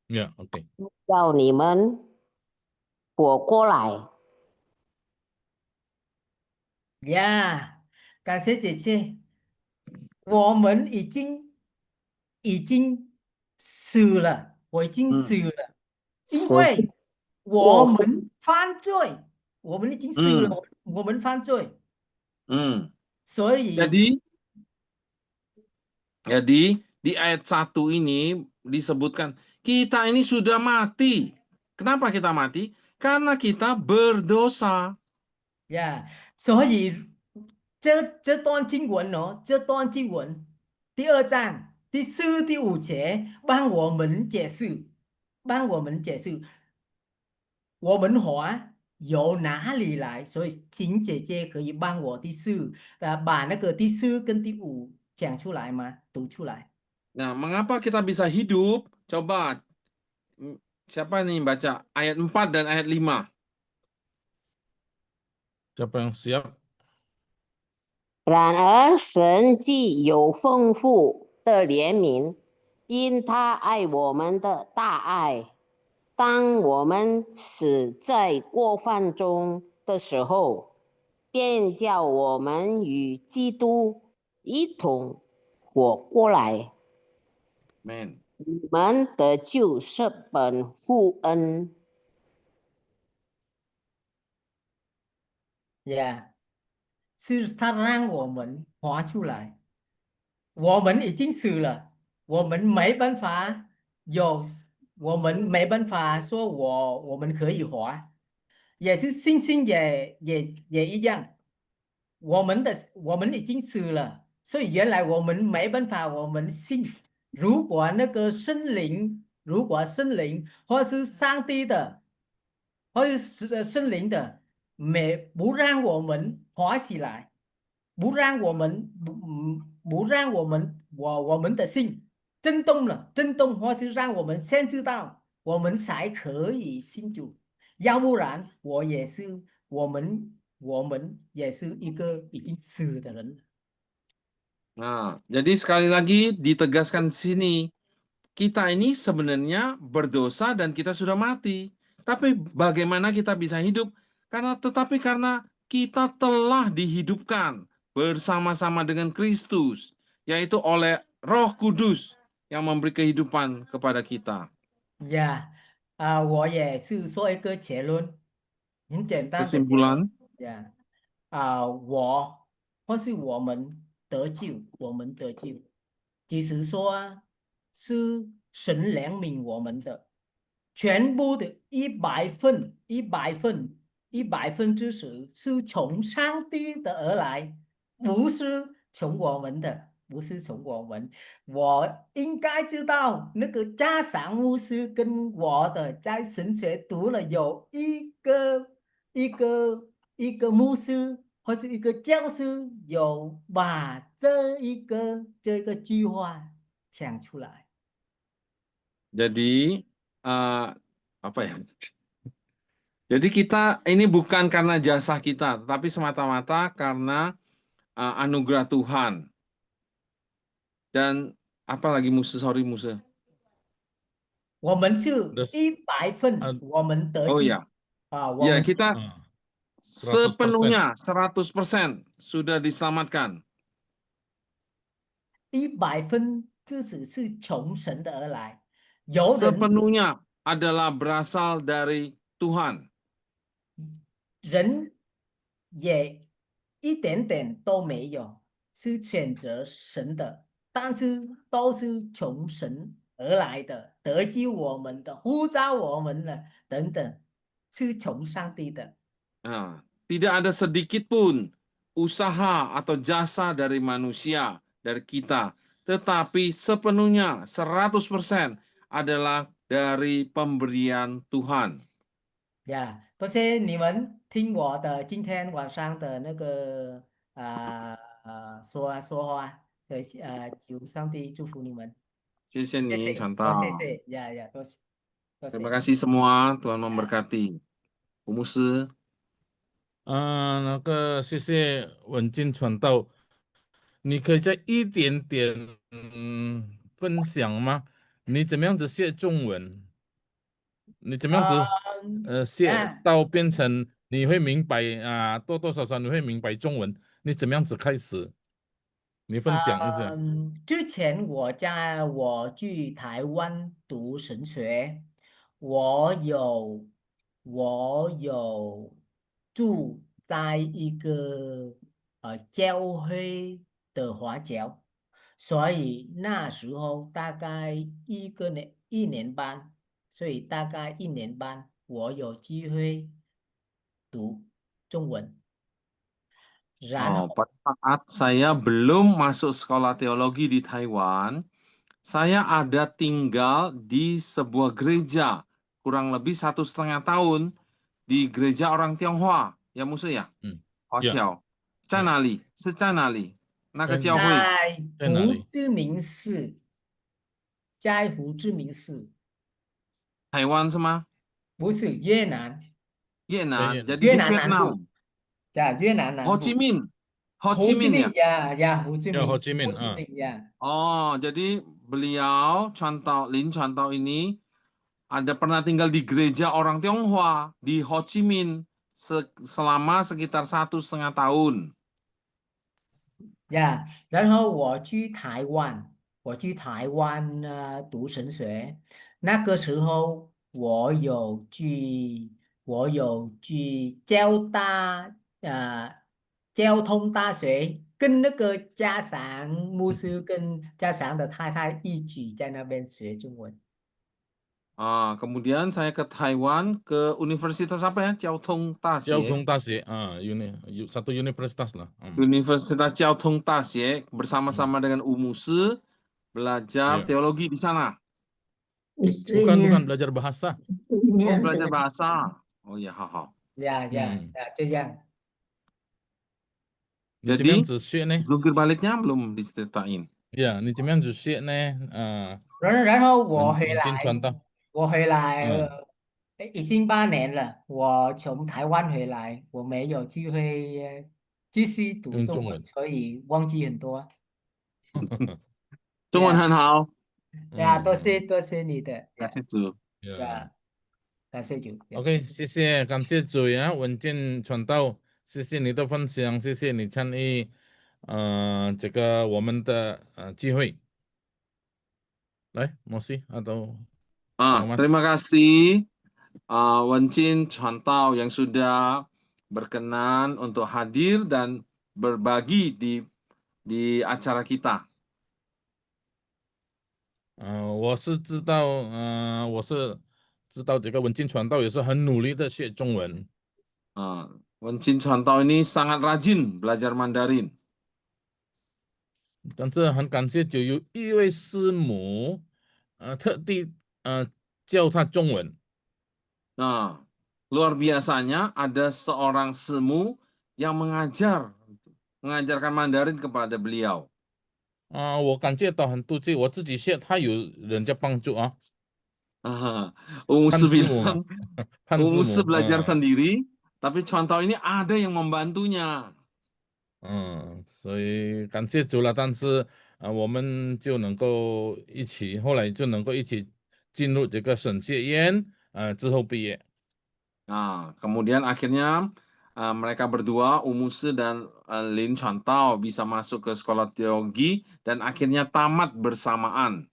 Ya, oke. 叫你们活过来。呀，感谢姐姐，我们已经死了，我已经死了，因为我们犯罪，我们已经死了，我们犯罪，所以 Jadi di ayat 1 ini disebutkan kita ini sudah mati. Kenapa kita mati? Karena kita berdosa. 所以这段经文第2章第4、第5节帮我们解释，我们活由哪里来？所以请姐姐可以帮我把那个第4跟第5讲出来吗？读出来。 Nah, mengapa kita bisa hidup? Coba, siapa nih baca ayat 4 dan ayat 5? Siapa yang siap? 然而神既有丰富的怜悯，因他爱我们的大爱，当我们死在过犯中的时候，便叫我们与基督一同活过来。 Men. 你们得救是本乎恩。是他让我们活出来，我们已经死了，我们没办法说我们可以活，也是信心也一样，我们已经死了，所以原来我们没办法，我们信如果那个森林，如果森林或是上帝的，或是森林的，不让我们滑起来，不让我们不让我们的心震动了，震动或是让我们先知道，我们才可以信主，要不然我们也是一个已经死的人。 Nah, jadi sekali lagi ditegaskan di sini, kita ini sebenarnya berdosa dan kita sudah mati. Tapi bagaimana kita bisa hidup? Tetapi karena kita telah dihidupkan bersama-sama dengan Kristus, yaitu oleh Roh Kudus yang memberi kehidupan kepada kita. 呀，我也是说一个结论，很简单的结论 Kesimpulan, 呀，或是我们得救，我们得救，其实说是神怜悯我们的，全部的100%是从上帝的而来，不是从我们的，不是从我们。我应该知道那个家长牧师跟我的在神学读了有一个牧师或是一个教师有把这个句话讲出来。 jadi apa ya? Jadi kita ini bukan karena jasa kita, tetapi semata-mata karena anugerah Tuhan. Dan apa lagi Musa? Sorry Musa. 我们是Das- 100%，我们得 Oh 救 ya, 我 ya 们 kita 100%. sepenuhnya 100% sudah diselamatkan. 100%这只是从神的而来，有人 Sepenuhnya adalah berasal dari Tuhan. 人也一点点都没有，是选择神的，但是都是从神而来的，得救我们的，呼召我们的等等，是从上帝的。 Nah, tidak ada sedikit pun usaha atau jasa dari manusia, dari kita. Tetapi sepenuhnya 100% adalah dari pemberian Tuhan. 呀，多谢你们听我的今天晚上的那个说话，求上帝祝福你们，谢谢你，谢谢，传多谢道。谢呀，多谢，多 Terima 谢。 kasih semua, Tuhan memberkati. Bu Musa. 那个谢谢文静传道，你可以再一点点分享吗？你怎么样子写中文？你怎么样子写到变成你会明白多多少少你会明白中文？你怎么样子开始？你分享一下。之前我去台湾读神学，我有住在一个教会的华侨，所以那时候大概一年半，所以大概1年半我有机会读中文，然后 Pada saat saya belum masuk sekolah teologi di Taiwan, saya ada tinggal di sebuah gereja kurang lebih 1,5 tahun di gereja orang Tionghoa, ya Musa ya? 华侨，在哪里？是在哪里？那个教会在胡志明市，在胡志明市，台湾是吗？不是越南，越南， jadi 越 di 南南 Vietnam. 部，在越南南部。 Ho Chi Minh, Ho Chi Minh ya? 呀，胡志明， Ho Chi Minh, 胡志明呀。 Oh, jadi beliau Lin Chuantao ini ada pernah tinggal di gereja orang Tionghoa di Ho Chi Minh selama sekitar 1,5 tahun. 呀，然后我去台湾读神学，那个时候我有去交通大学，跟那个家长牧师跟家长的太太一起在那边学中文。 Kemudian saya ke Taiwan ke universitas apa ya? Jiao Tong Daxie. 交通大学satu universitas lah. Universitas Jiao Tong Daxie bersama-sama dengan Umusi belajar Iya. teologi di sana. Bukan Istrinya, belajar bahasa. istrinya Oh, belajar ada. bahasa. Oh ya, hao. 呀呀呀，这样。 你怎么 Jadi 样子学呢？ jungkir baliknya belum diceritain. 呀，你怎么样子学呢？然后我回文件来，传道。我回来嗯已经8年了。我从台湾回来，我没有机会继续读中文，用中文。所以忘记很多。中文很好，呀，多谢你的呀感谢主。呀呀，感谢主。呀 ，OK，谢谢，感谢主呀，文件传道，谢谢你的分享，谢谢你参与这个我们的聚会。来，摩西atau Thomas。 Terima kasih Wencin Chantau yang sudah berkenan untuk hadir dan berbagi di acara kita. 我是知道，这个文件传道也是很努力的学中文。Wencin Chantau ini sangat rajin belajar Mandarin. 但是很感谢就有一位师母，特地教他中文。 Nah, luar biasanya ada seorang semu yang mengajarkan Mandarin kepada beliau. 我感觉到很妒忌，我自己学，他有人家帮助啊。Umusu 潘师母嘛， bilang, 潘师 Umusu 母， belajar sendiri, tapi Chantau ini ada yang membantunya. 所以感谢主了。但是我们就能够一起，后来就能够一起进入这个神学院，之后毕业。 Nah, kemudian akhirnya mereka berdua, Umusu dan Lin Chantau, bisa masuk ke sekolah teologi dan akhirnya tamat bersamaan.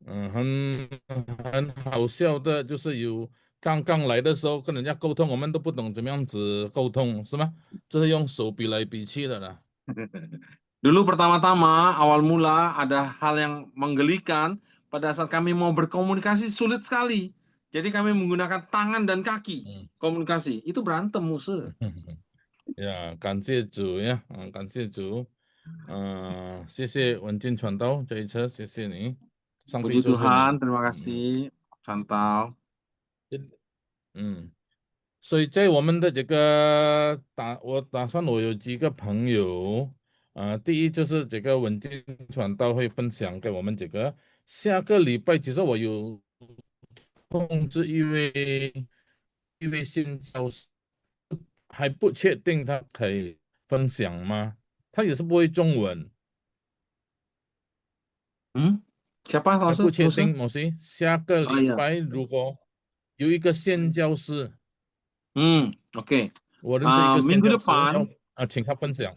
很好笑的，就是有刚刚来的时候跟人家沟通，我们都不懂怎么样子沟通，是吗？就是用手比来比去的啦。 Dulu pertama-tama, awal mula ada hal yang menggelikan pada saat kami mau berkomunikasi sulit sekali. Jadi kami menggunakan tangan dan kaki komunikasi. Itu berantem musuh. 呀，感谢主呀，感谢主，谢谢文件传道这一次，谢谢你，上帝 Puji 祝福你。 Tuhan, terima kasih Chantau. 所以在我们的这个我打算我有几个朋友，第一就是这个文件传道会分享给我们这个下个礼拜，其实我有通知一位新教师，还不确定他可以分享吗？他也是不会中文。 Siapa 还 langsung? 不确定，某些下个礼 iya. 拜如果有一个宣教师， Oke. 我认识一个宣 Minggu 教师， depan 要请他分享。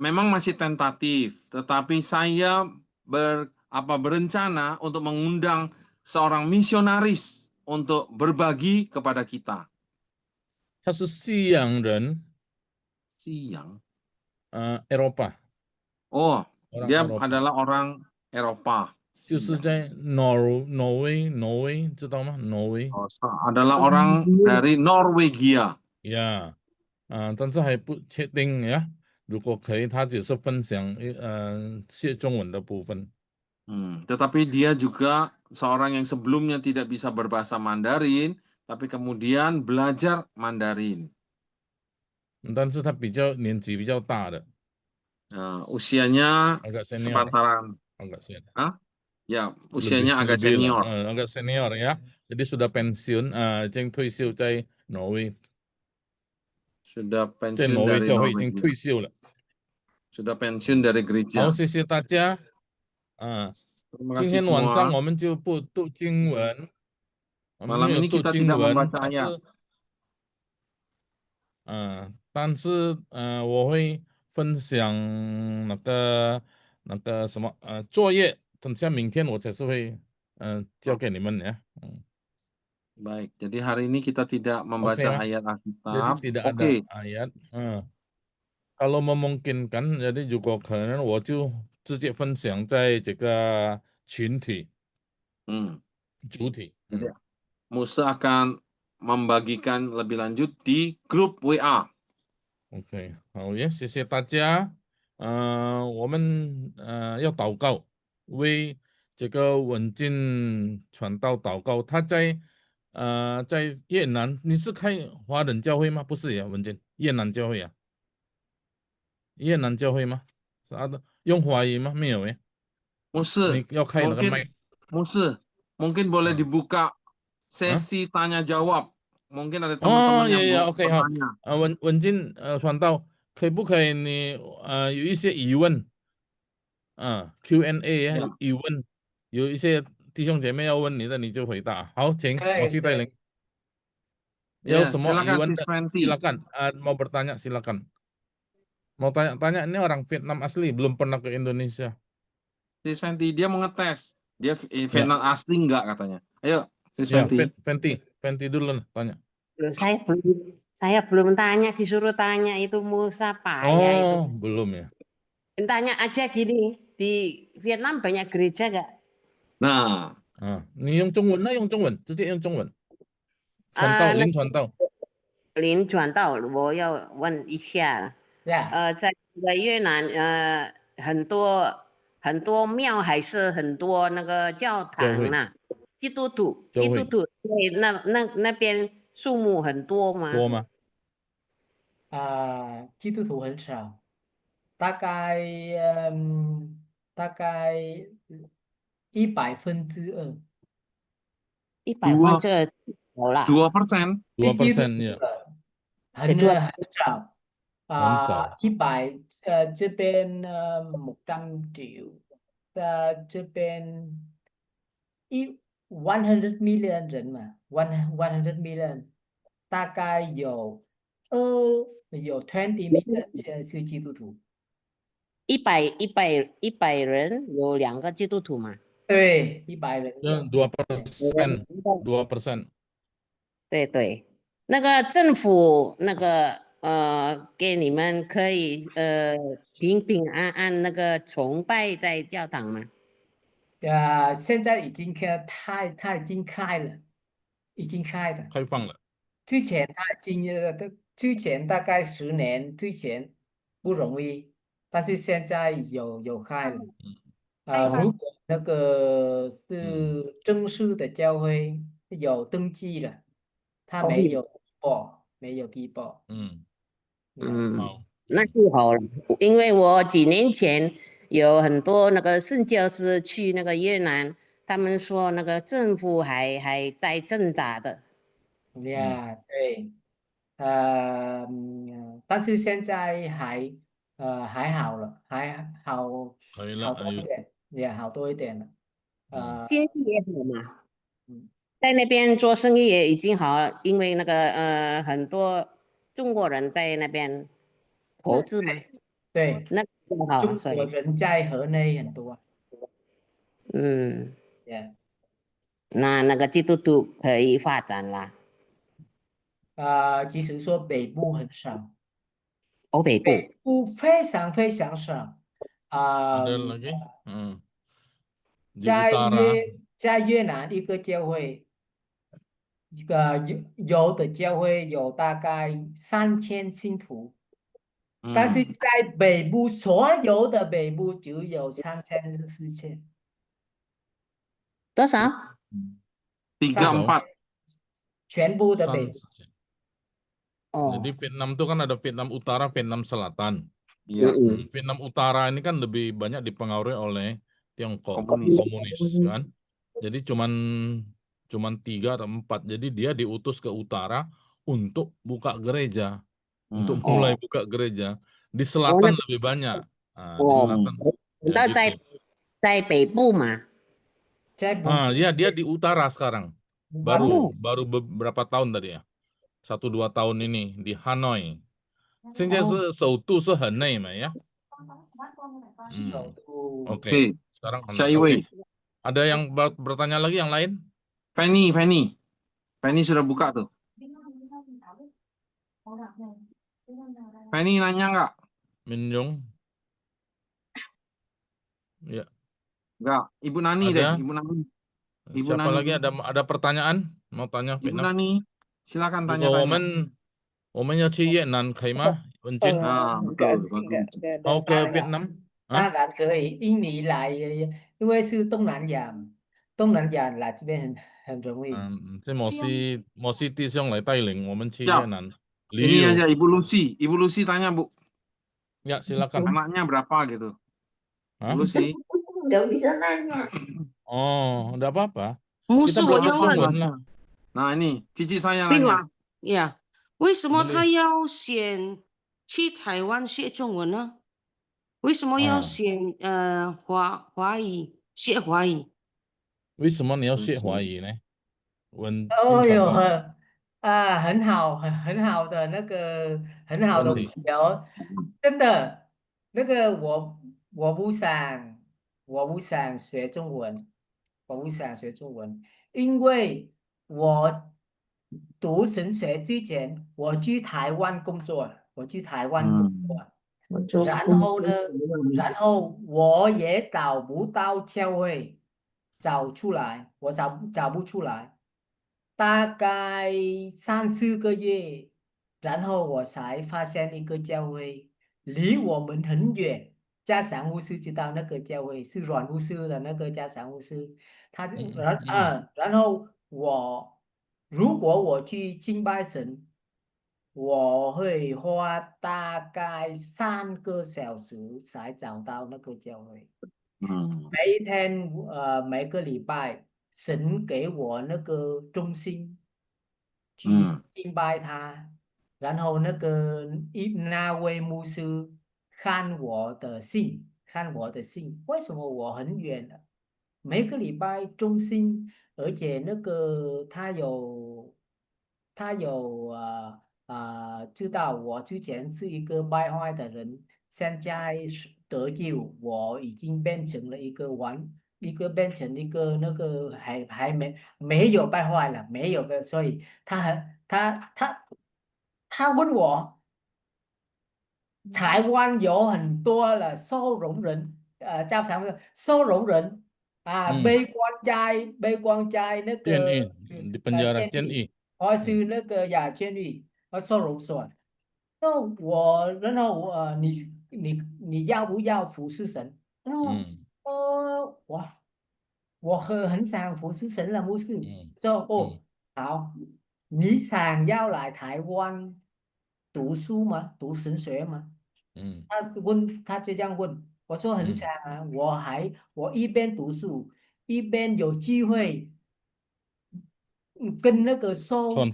memang masih tentatif, tetapi saya berencana untuk mengundang seorang misionaris untuk berbagi kepada kita. 他是西洋人， Siang. Eropa， Oh, orang dia Eropa， adalah orang Eropa. 就是在挪威，知道吗？挪威 Adalah orang dari Norwegia. 呀，但是还不确定呀。如果可以，他只是分享学中文的部分。 Tetapi dia juga seorang yang sebelumnya tidak bisa berbahasa Mandarin, tapi kemudian belajar Mandarin. 但是他年纪比较大的， Usianya agak senior， sepantaran. agak senior。 Ya, usianya agak lebih senior. lah, agak senior ya. Jadi sudah pensiun, 已经退休在挪威， Sudah 在 pensiun 挪威 dari 教会已经 Norwegia. 退休了。 Sudah pensiun dari 好， gereja. 谢谢大家。 Terima 今 kasih 天晚上 semua. 我们就不读经文，我们 Malam 没有 ini 读 kita 经 tidak 文， membaca ayat. 但是我会分享那个什么作业，等下明天我才是会交给你们呀。 Baik, jadi hari ini kita tidak membaca Oke, ayat jadi Alkitab. tidak ada Oke. ayat. Kalau memungkinkan, jadi juga 可能我就直接分享在这个群体、主体。 Jadi Musa akan membagikan lebih lanjut di grup WA. OK， 好呀，谢谢大家。我们要祷告，为这个文静传道祷告。他在越南，你是开华人教会吗？不是呀，文静，越南教会啊，越南教会吗？啥的，用华语吗？没有诶， Musa, 你要开那个麦 Musa, mungkin boleh 啊 dibuka 啊。 sesi tanya jawab. Mungkin ada 哦， teman-teman 呀 yang 呀 mau ，OK 好， bertanya. 文静传道，可不可以你有一些疑问Q&A 啊 Ya. 疑问，有一些弟兄姐妹要问你的，你就回答。好，请我是带领，有 Ya, 什么疑 silakan 问 Sis 的 Fenty. silakan mau bertanya silakan. Mau tanya-tanya, ini orang Vietnam asli, belum pernah ke Indonesia. Sis Fenty, dia mau ngetes. Dia Ya, Vietnam asli enggak katanya. Ayo, Sis ya, Fenty. Fenty dulu lah tanya. Loh, saya belum tanya, disuruh tanya itu Musa payah itu. Oh, belum ya. Tanya aja gini, di Vietnam banyak gereja gak? 那你用中文，那用中文，直接用中文。传道，零传道。零传道，我要问一下，在这个越南，很多庙还是很多那个教堂呢？基督徒，对，那边数目很多吗？多吗？基督徒很少，大概2%。100%有啦。 2%。2%ya. 很少。很少。这边100triệu，这边100 million 人嘛，100 million，大概有20 million 是基督徒。100人有2个基督徒嘛？对，100人。2%。对，那个政府那个给你们可以平平安安那个崇拜在教堂吗？现在已经他已经开了，开放了。之前之前大概10年之前不容易，但是现在有开了。如果那个是正式的教会有登记了，他没有低报。那就好了，因为我几年前有很多那个圣教师去那个越南，他们说那个政府还在挣扎的。对，但是现在还好了，好多一点，也好多一点了。经济也好嘛，在那边做生意也已经好了，因为那个很多中国人在那边投资嘛。对，那好，中国人在河内很多。那个基督徒可以发展啦。其实说北部很少。北部非常非常少。ada lagi？ 在越南一个教会，有的教会有大概3000信徒，但是在北部所有的北部只有3000 4000。多少？3, 4。全部的北部。Jadi Vietnam itu kan ada Vietnam Utara, Vietnam Selatan. Iya. Vietnam Utara ini kan lebih banyak dipengaruhi oleh Tiongkok komunis kan. Jadi cuman 3 atau 4. Jadi dia diutus ke utara untuk buka gereja, untuk mulai buka gereja. Di selatan lebih banyak. Di selatan. Ya, gitu. 在北部嘛。Ya dia di utara sekarang. Baru beberapa tahun tadi ya. 1-2 tahun ini di Hanoi. 现在是首都是河内嘛ya. Oke. Sekarang Hanoi. Ada yang bertanya lagi yang lain? Fanny sudah buka tuh. Fanny nanya nggak? Minjung. Ya. Enggak, Ibu Nani deh, Ibu Nani. Siapa lagi ada pertanyaan? Mau tanya Ibu Vietnam? Nani, silakan 如果 tanya-tanya. 我们要去越南可以吗？文俊 betul, enggak bagus. ada. mau ke 当然 Vietnam? 当 Hah? 然可以，印尼来，因为是东南亚嘛，东南亚来这边很容易。这摩西弟兄来带领我们去 Siap. 越南 Ini aja 旅游 Ibu Lucy. Ibu Lucy tanya, Bu, ya silakan. anaknya berapa gitu? Hah? Bu Lucy. Nggak bisa nanya. Oh, enggak apa-apa. 牧 Kita 师，我 belajar 要 中 问， 文lah. Nah ini, Cici saya 对 nanya. 吗？呀，为什么 Boleh. 他要选去台湾学中文呢？为什么要 Ah. 选华语学华语？为什么你要学华语呢？文俊哦哟，传道很好，很好的那个很好的问题。问题哦，真的，那个我不想学中文，我不想学中文，因为我读神学之前，我去台湾工作，我去台湾工作，我做然工后呢，然后我也找不到教会，找出来，我找不出来。大概3、4个月，然后我才发现一个教会离我们很远。家祥牧师知道那个教会是阮牧师的那个家祥牧师，他就然后如果我去敬拜神，我会花大概3个小时才找到那个教会。每一天每个礼拜，神给我那个中心去敬拜他，然后那位牧师看我的信，为什么我很远的？每个礼拜中心，而且他有知道我之前是一个败坏的人，现在得救，我已经变成了变成一个那个还没有败坏了，没有的，所以他问我，台湾有很多了收容人，叫什么收容人被关在那个监狱di penjara 监狱。或是那个监狱收容所。然后你要不要服侍神？然后我很想服侍神了，牧师。说好，你想要来台湾读书吗？读神学吗？他就这样问，我说很想啊，我一边读书一边有机会跟那个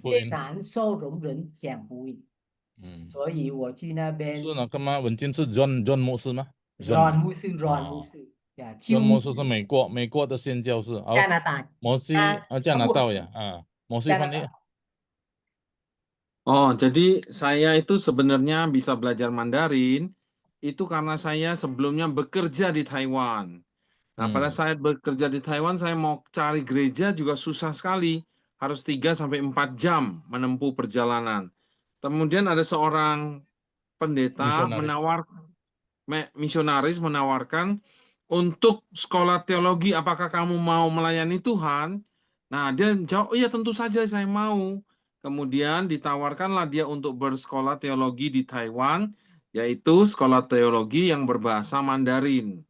越南收容人讲福音。所以我去那边。是那个吗？文俊是 John 牧师吗？阮牧师呀，John 牧师是美国的宣教士。加拿大。摩西加拿大ya. Mosi Fandi. Oh, jadi saya itu sebenarnya bisa belajar Mandarin itu karena saya sebelumnya bekerja di Taiwan. Nah, pada saat bekerja di Taiwan, saya mau cari gereja juga susah sekali. Harus 3-4 jam menempuh perjalanan. Kemudian ada seorang pendeta misionaris menawarkan untuk sekolah teologi, apakah kamu mau melayani Tuhan? Nah, dia jawab, iya tentu saja saya mau. Kemudian ditawarkanlah dia untuk bersekolah teologi di Taiwan, yaitu sekolah teologi yang berbahasa Mandarin.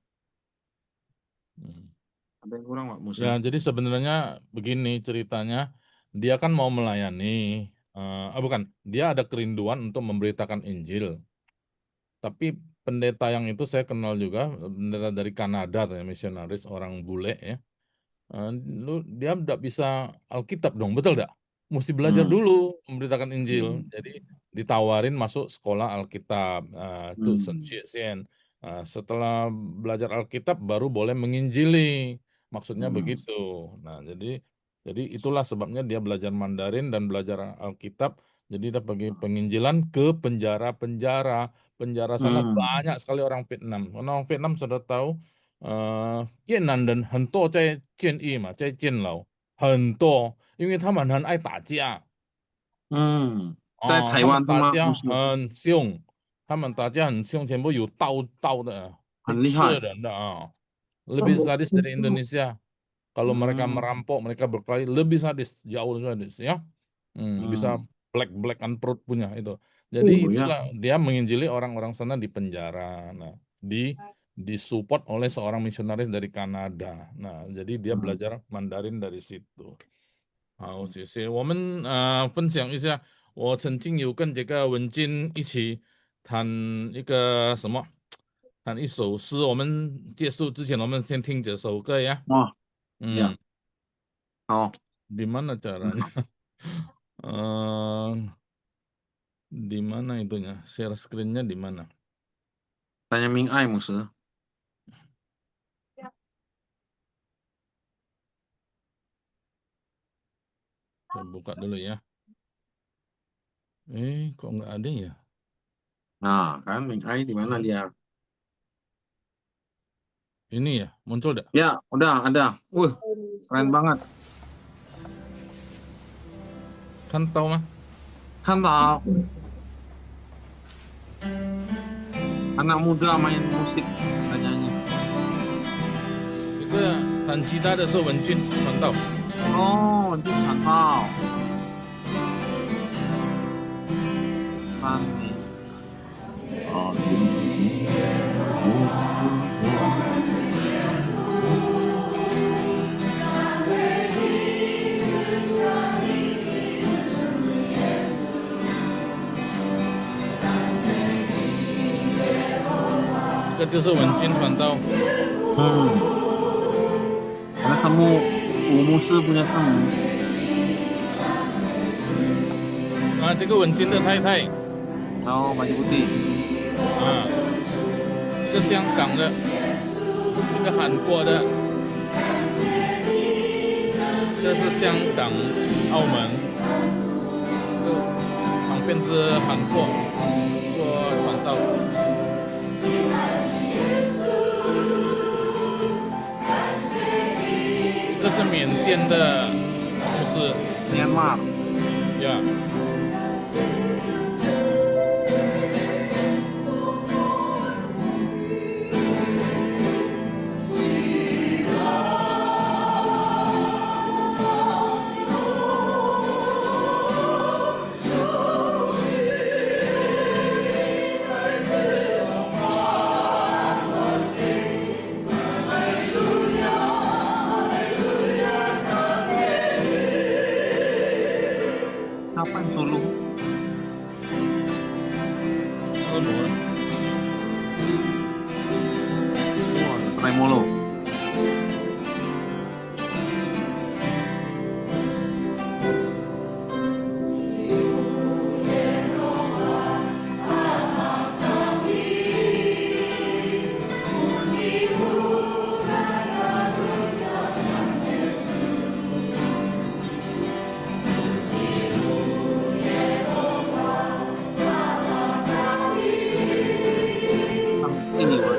Ada yang kurang, Pak Musa? Ya, jadi sebenarnya begini ceritanya, dia kan mau melayani, bukan, dia ada kerinduan untuk memberitakan Injil. Tapi pendeta yang itu saya kenal juga, pendeta dari Kanada, misionaris, orang bule ya. Dia tidak bisa Alkitab dong, betul tidak? Mesti belajar dulu memberitakan Injil. Jadi ditawarin masuk sekolah Alkitab, itu Sen. Setelah belajar Alkitab baru boleh menginjili, maksudnya begitu. Nah, jadi itulah sebabnya dia belajar Mandarin dan belajar Alkitab. Jadi dia pergi penginjilan ke penjara sana banyak sekali orang Vietnam. Orang Vietnam sudah tahu. 越南人很多在监狱嘛，在监牢很多，因为他们很爱打架。在台湾打架很凶，他们打架很凶，全部有刀的，很厉害。刺人的啊，lebih sadis dari Indonesia. Kalau mereka merampok, mereka berkelahi lebih sadis, jauh sadis ya. Bisa black-blackan perut punya itu. Jadi Oh ya. itulah dia menginjili orang-orang sana di penjara. Nah, disupport oleh seorang misionaris dari Kanada. Nah, jadi dia belajar Mandarin dari situ. 好，谢谢。我们分享一下，我曾经有跟这个文君一起弹一个什么，弹一首诗。我们结束之前，我们先听这首歌呀。Wah, ya. 嗯， Oh, di mana caranya? Di mana itunya? Share screen-nya di mana? tanya Ming Ai Musa. Saya buka dulu ya. Kok nggak ada ya? Nah, kan Ming Ai di mana dia? Ini ya, muncul dah. Ya, udah ada. Keren banget. Kan tahu mah? Kan tahu. Anak muda main musik nyanyi. Itu弹吉他的是文君传道。哦，就看到。这个就是文君传道。Ada semu, Musa punya semu. 这个文君的太太。Oh, baju putih. 一个香港的，一个韩国的，这是香港、澳门，旁边是韩国做传道。这是缅甸的牧师。Myanmar. Ya. Kapan solo? Solo. Wah, tremolo. Ini, Wan.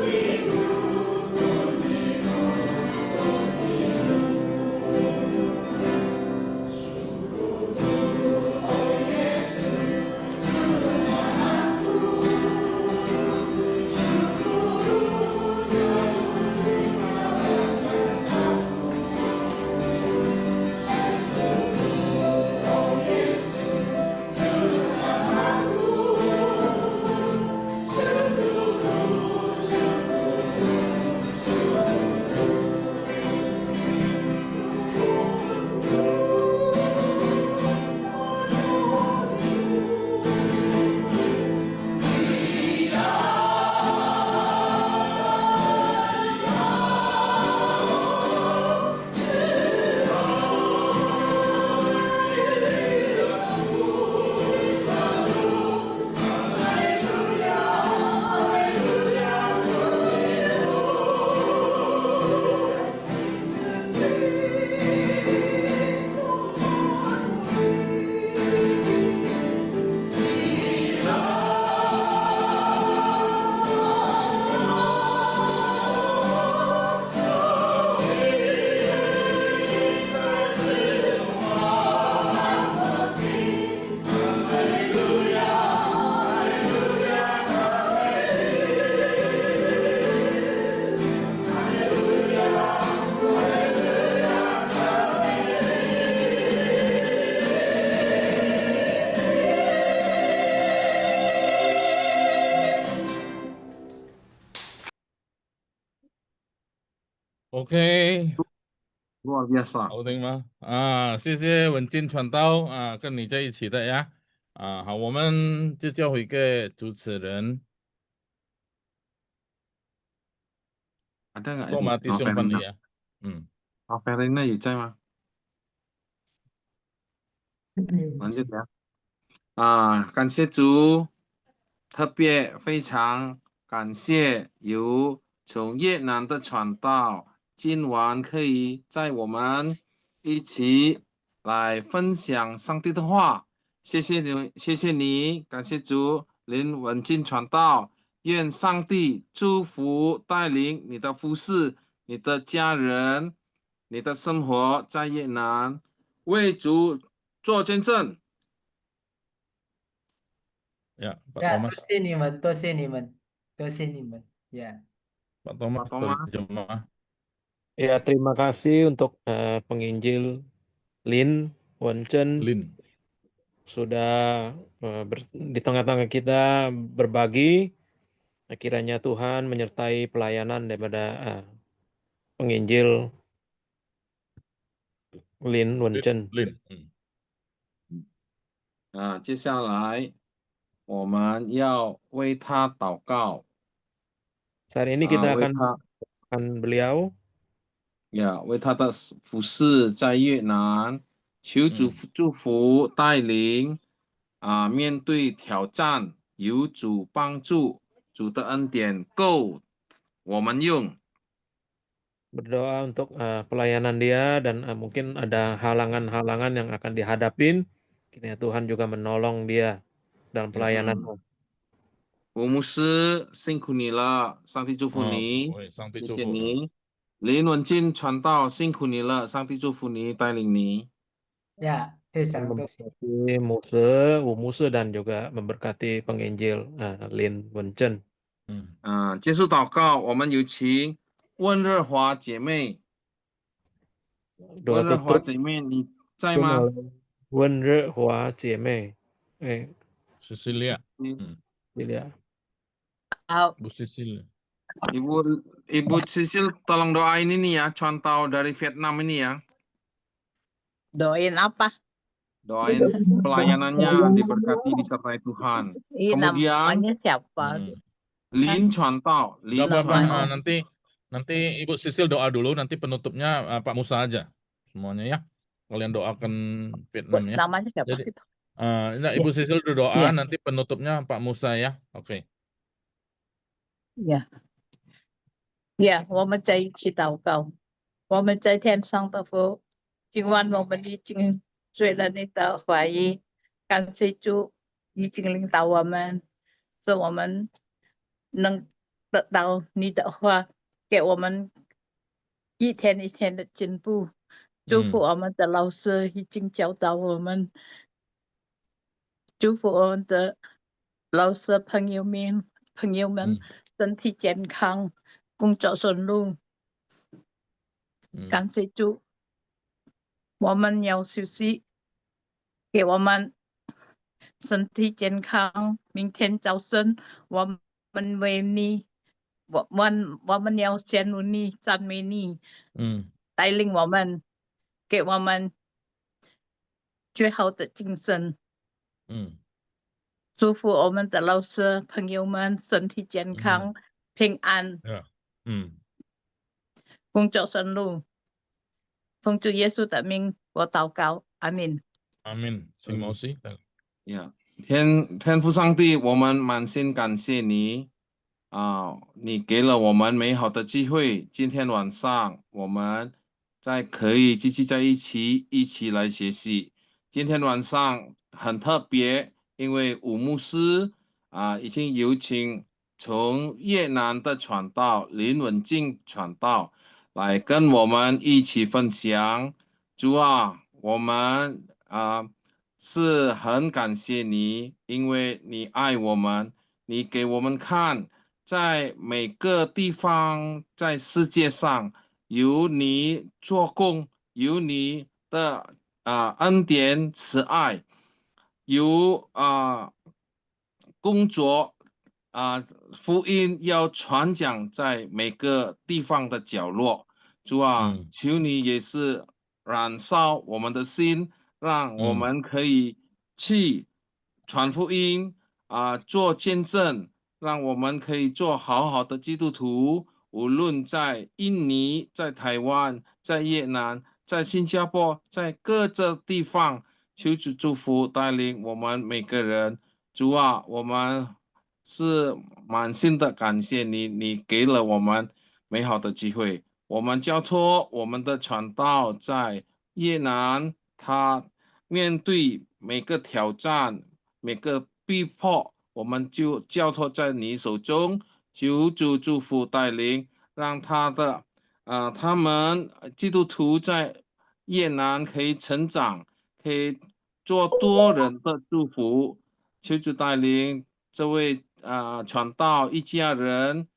OK， luar biasa。好听吗？谢谢文静传道跟你在一起的呀。好，我们就叫回一个主持人， Ada nggak 多 ini? 马弟兄翻译啊。Verena 有在吗？ lanjut ya. 感谢主，特别非常感谢由从越南的传道，今晚可以在我们一起来分享上帝的话。谢谢你，谢谢你，感谢主，林文静传道，愿上帝祝福带领你的服侍，你的家人，你的生活在越南，为主做见证。Ya, Pak Ya, Thomas. 多谢你们，多谢你们，多谢你们。Ya. Pak Thomas Pak Thomas. terjemah. Ya, terima kasih untuk penginjil Lin Wencen Lin. sudah di tengah-tengah kita berbagi. Kiranya Tuhan menyertai pelayanan daripada penginjil Lin Wencen. Lin. 接下来我们要为他祷告。 Saat ini kita 为 akan 他 beliau 为他的服侍在越南，求主祝福带领，面对挑战有主帮助，主的恩典够我们用。 berdoa untuk pelayanan dia dan mungkin ada halangan-halangan yang akan dihadapin. Kiranya Tuhan juga menolong dia dalam pelayanannya. 吴牧师辛苦你了，上帝祝福你，谢谢你。林文静传道辛苦你了，上帝祝福你，带领你。 Ya, 非常多谢。 memberkati Muse dan juga memberkati penginjil Lin Wencen. 结束祷告，我们有请温热华姐妹。 温热华姐妹，你在吗？ 温热华姐妹，Cecilia. Cecilia. Bu Cecilia. Ibu Sisil, tolong doain ini ya, contoh dari Vietnam ini ya. Doain apa? Doain pelayanannya diberkati disertai Tuhan. Kemudian Namanya siapa? Lin contoh, Lin apa-apa, nanti Ibu Sisil doa dulu, nanti penutupnya Pak Musa aja semuanya ya. Kalian doakan Vietnam ya. Namanya siapa? Jadi, Ibu Sisil doa, nanti penutupnya Pak Musa ya. Oke.我们在一起祷告。我们在天上的父，今晚我们已经睡了你的话语，感谢主已经领导我们，使我们能得到你的话，给我们一天一天的进步。祝福我们的老师已经教导我们，祝福我们的老师朋友们身体健康，工作顺利。感谢主，我们要休息，给我们身体健康。明天早晨我们为你，我们要羡慕你，赞美你，带领我们，给我们最好的精神。祝福我们的老师朋友们身体健康，平安。工作顺利。奉主耶稣的名，我祷告，阿门。阿门。请摩西。天父上帝，我们满心感谢你你给了我们美好的机会。今天晚上我们可以聚集在一起来学习。今天晚上很特别，因为吴牧师已经有请从越南的传道林文静传道来跟我们一起分享。主啊，我们是很感谢你，因为你爱我们，你给我们看，在每个地方，在世界上有你做工，有你的恩典慈爱，有工作福音要传讲在每个地方的角落。主啊，嗯求你也是燃烧我们的心，让我嗯们可以去传福音做见证，让我们可以做好好的基督徒。无论在印尼、在台湾、在越南、在新加坡、在各个地方，求主祝福带领我们每个人。主啊，我们是满心的感谢你，你给了我们美好的机会。我们交托我们的传道在越南，他面对每个挑战、每个逼迫，我们就交托在你手中。求主祝福带领，让他们基督徒在越南可以成长，可以做多人的祝福。求主带领这位传道一家人，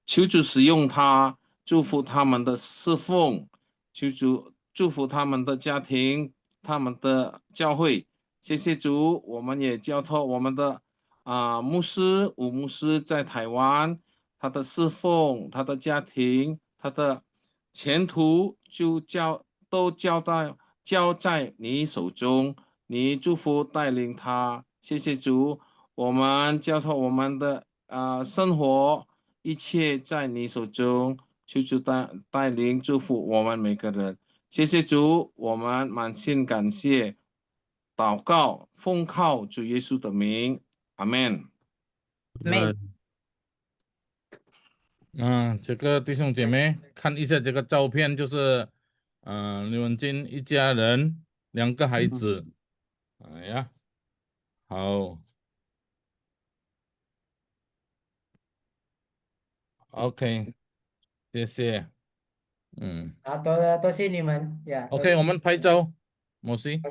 求主使用他，祝福他们的侍奉，求主祝福他们的家庭，他们的教会。谢谢主，我们也交托我们的吴牧师在台湾，他的侍奉，他的家庭，他的前途都交在你手中，你祝福带领他。谢谢主，我们交托我们的生活，一切在你手中，求主带领祝福我们每个人。谢谢主，我们满心感谢，祷告奉靠主耶稣的名，阿门。这个弟兄姐妹看一下这个照片，就是刘文金一家人2个孩子，哎呀，好 ，OK， 谢谢，好，多谢你们呀。OK，我们拍照，摩西。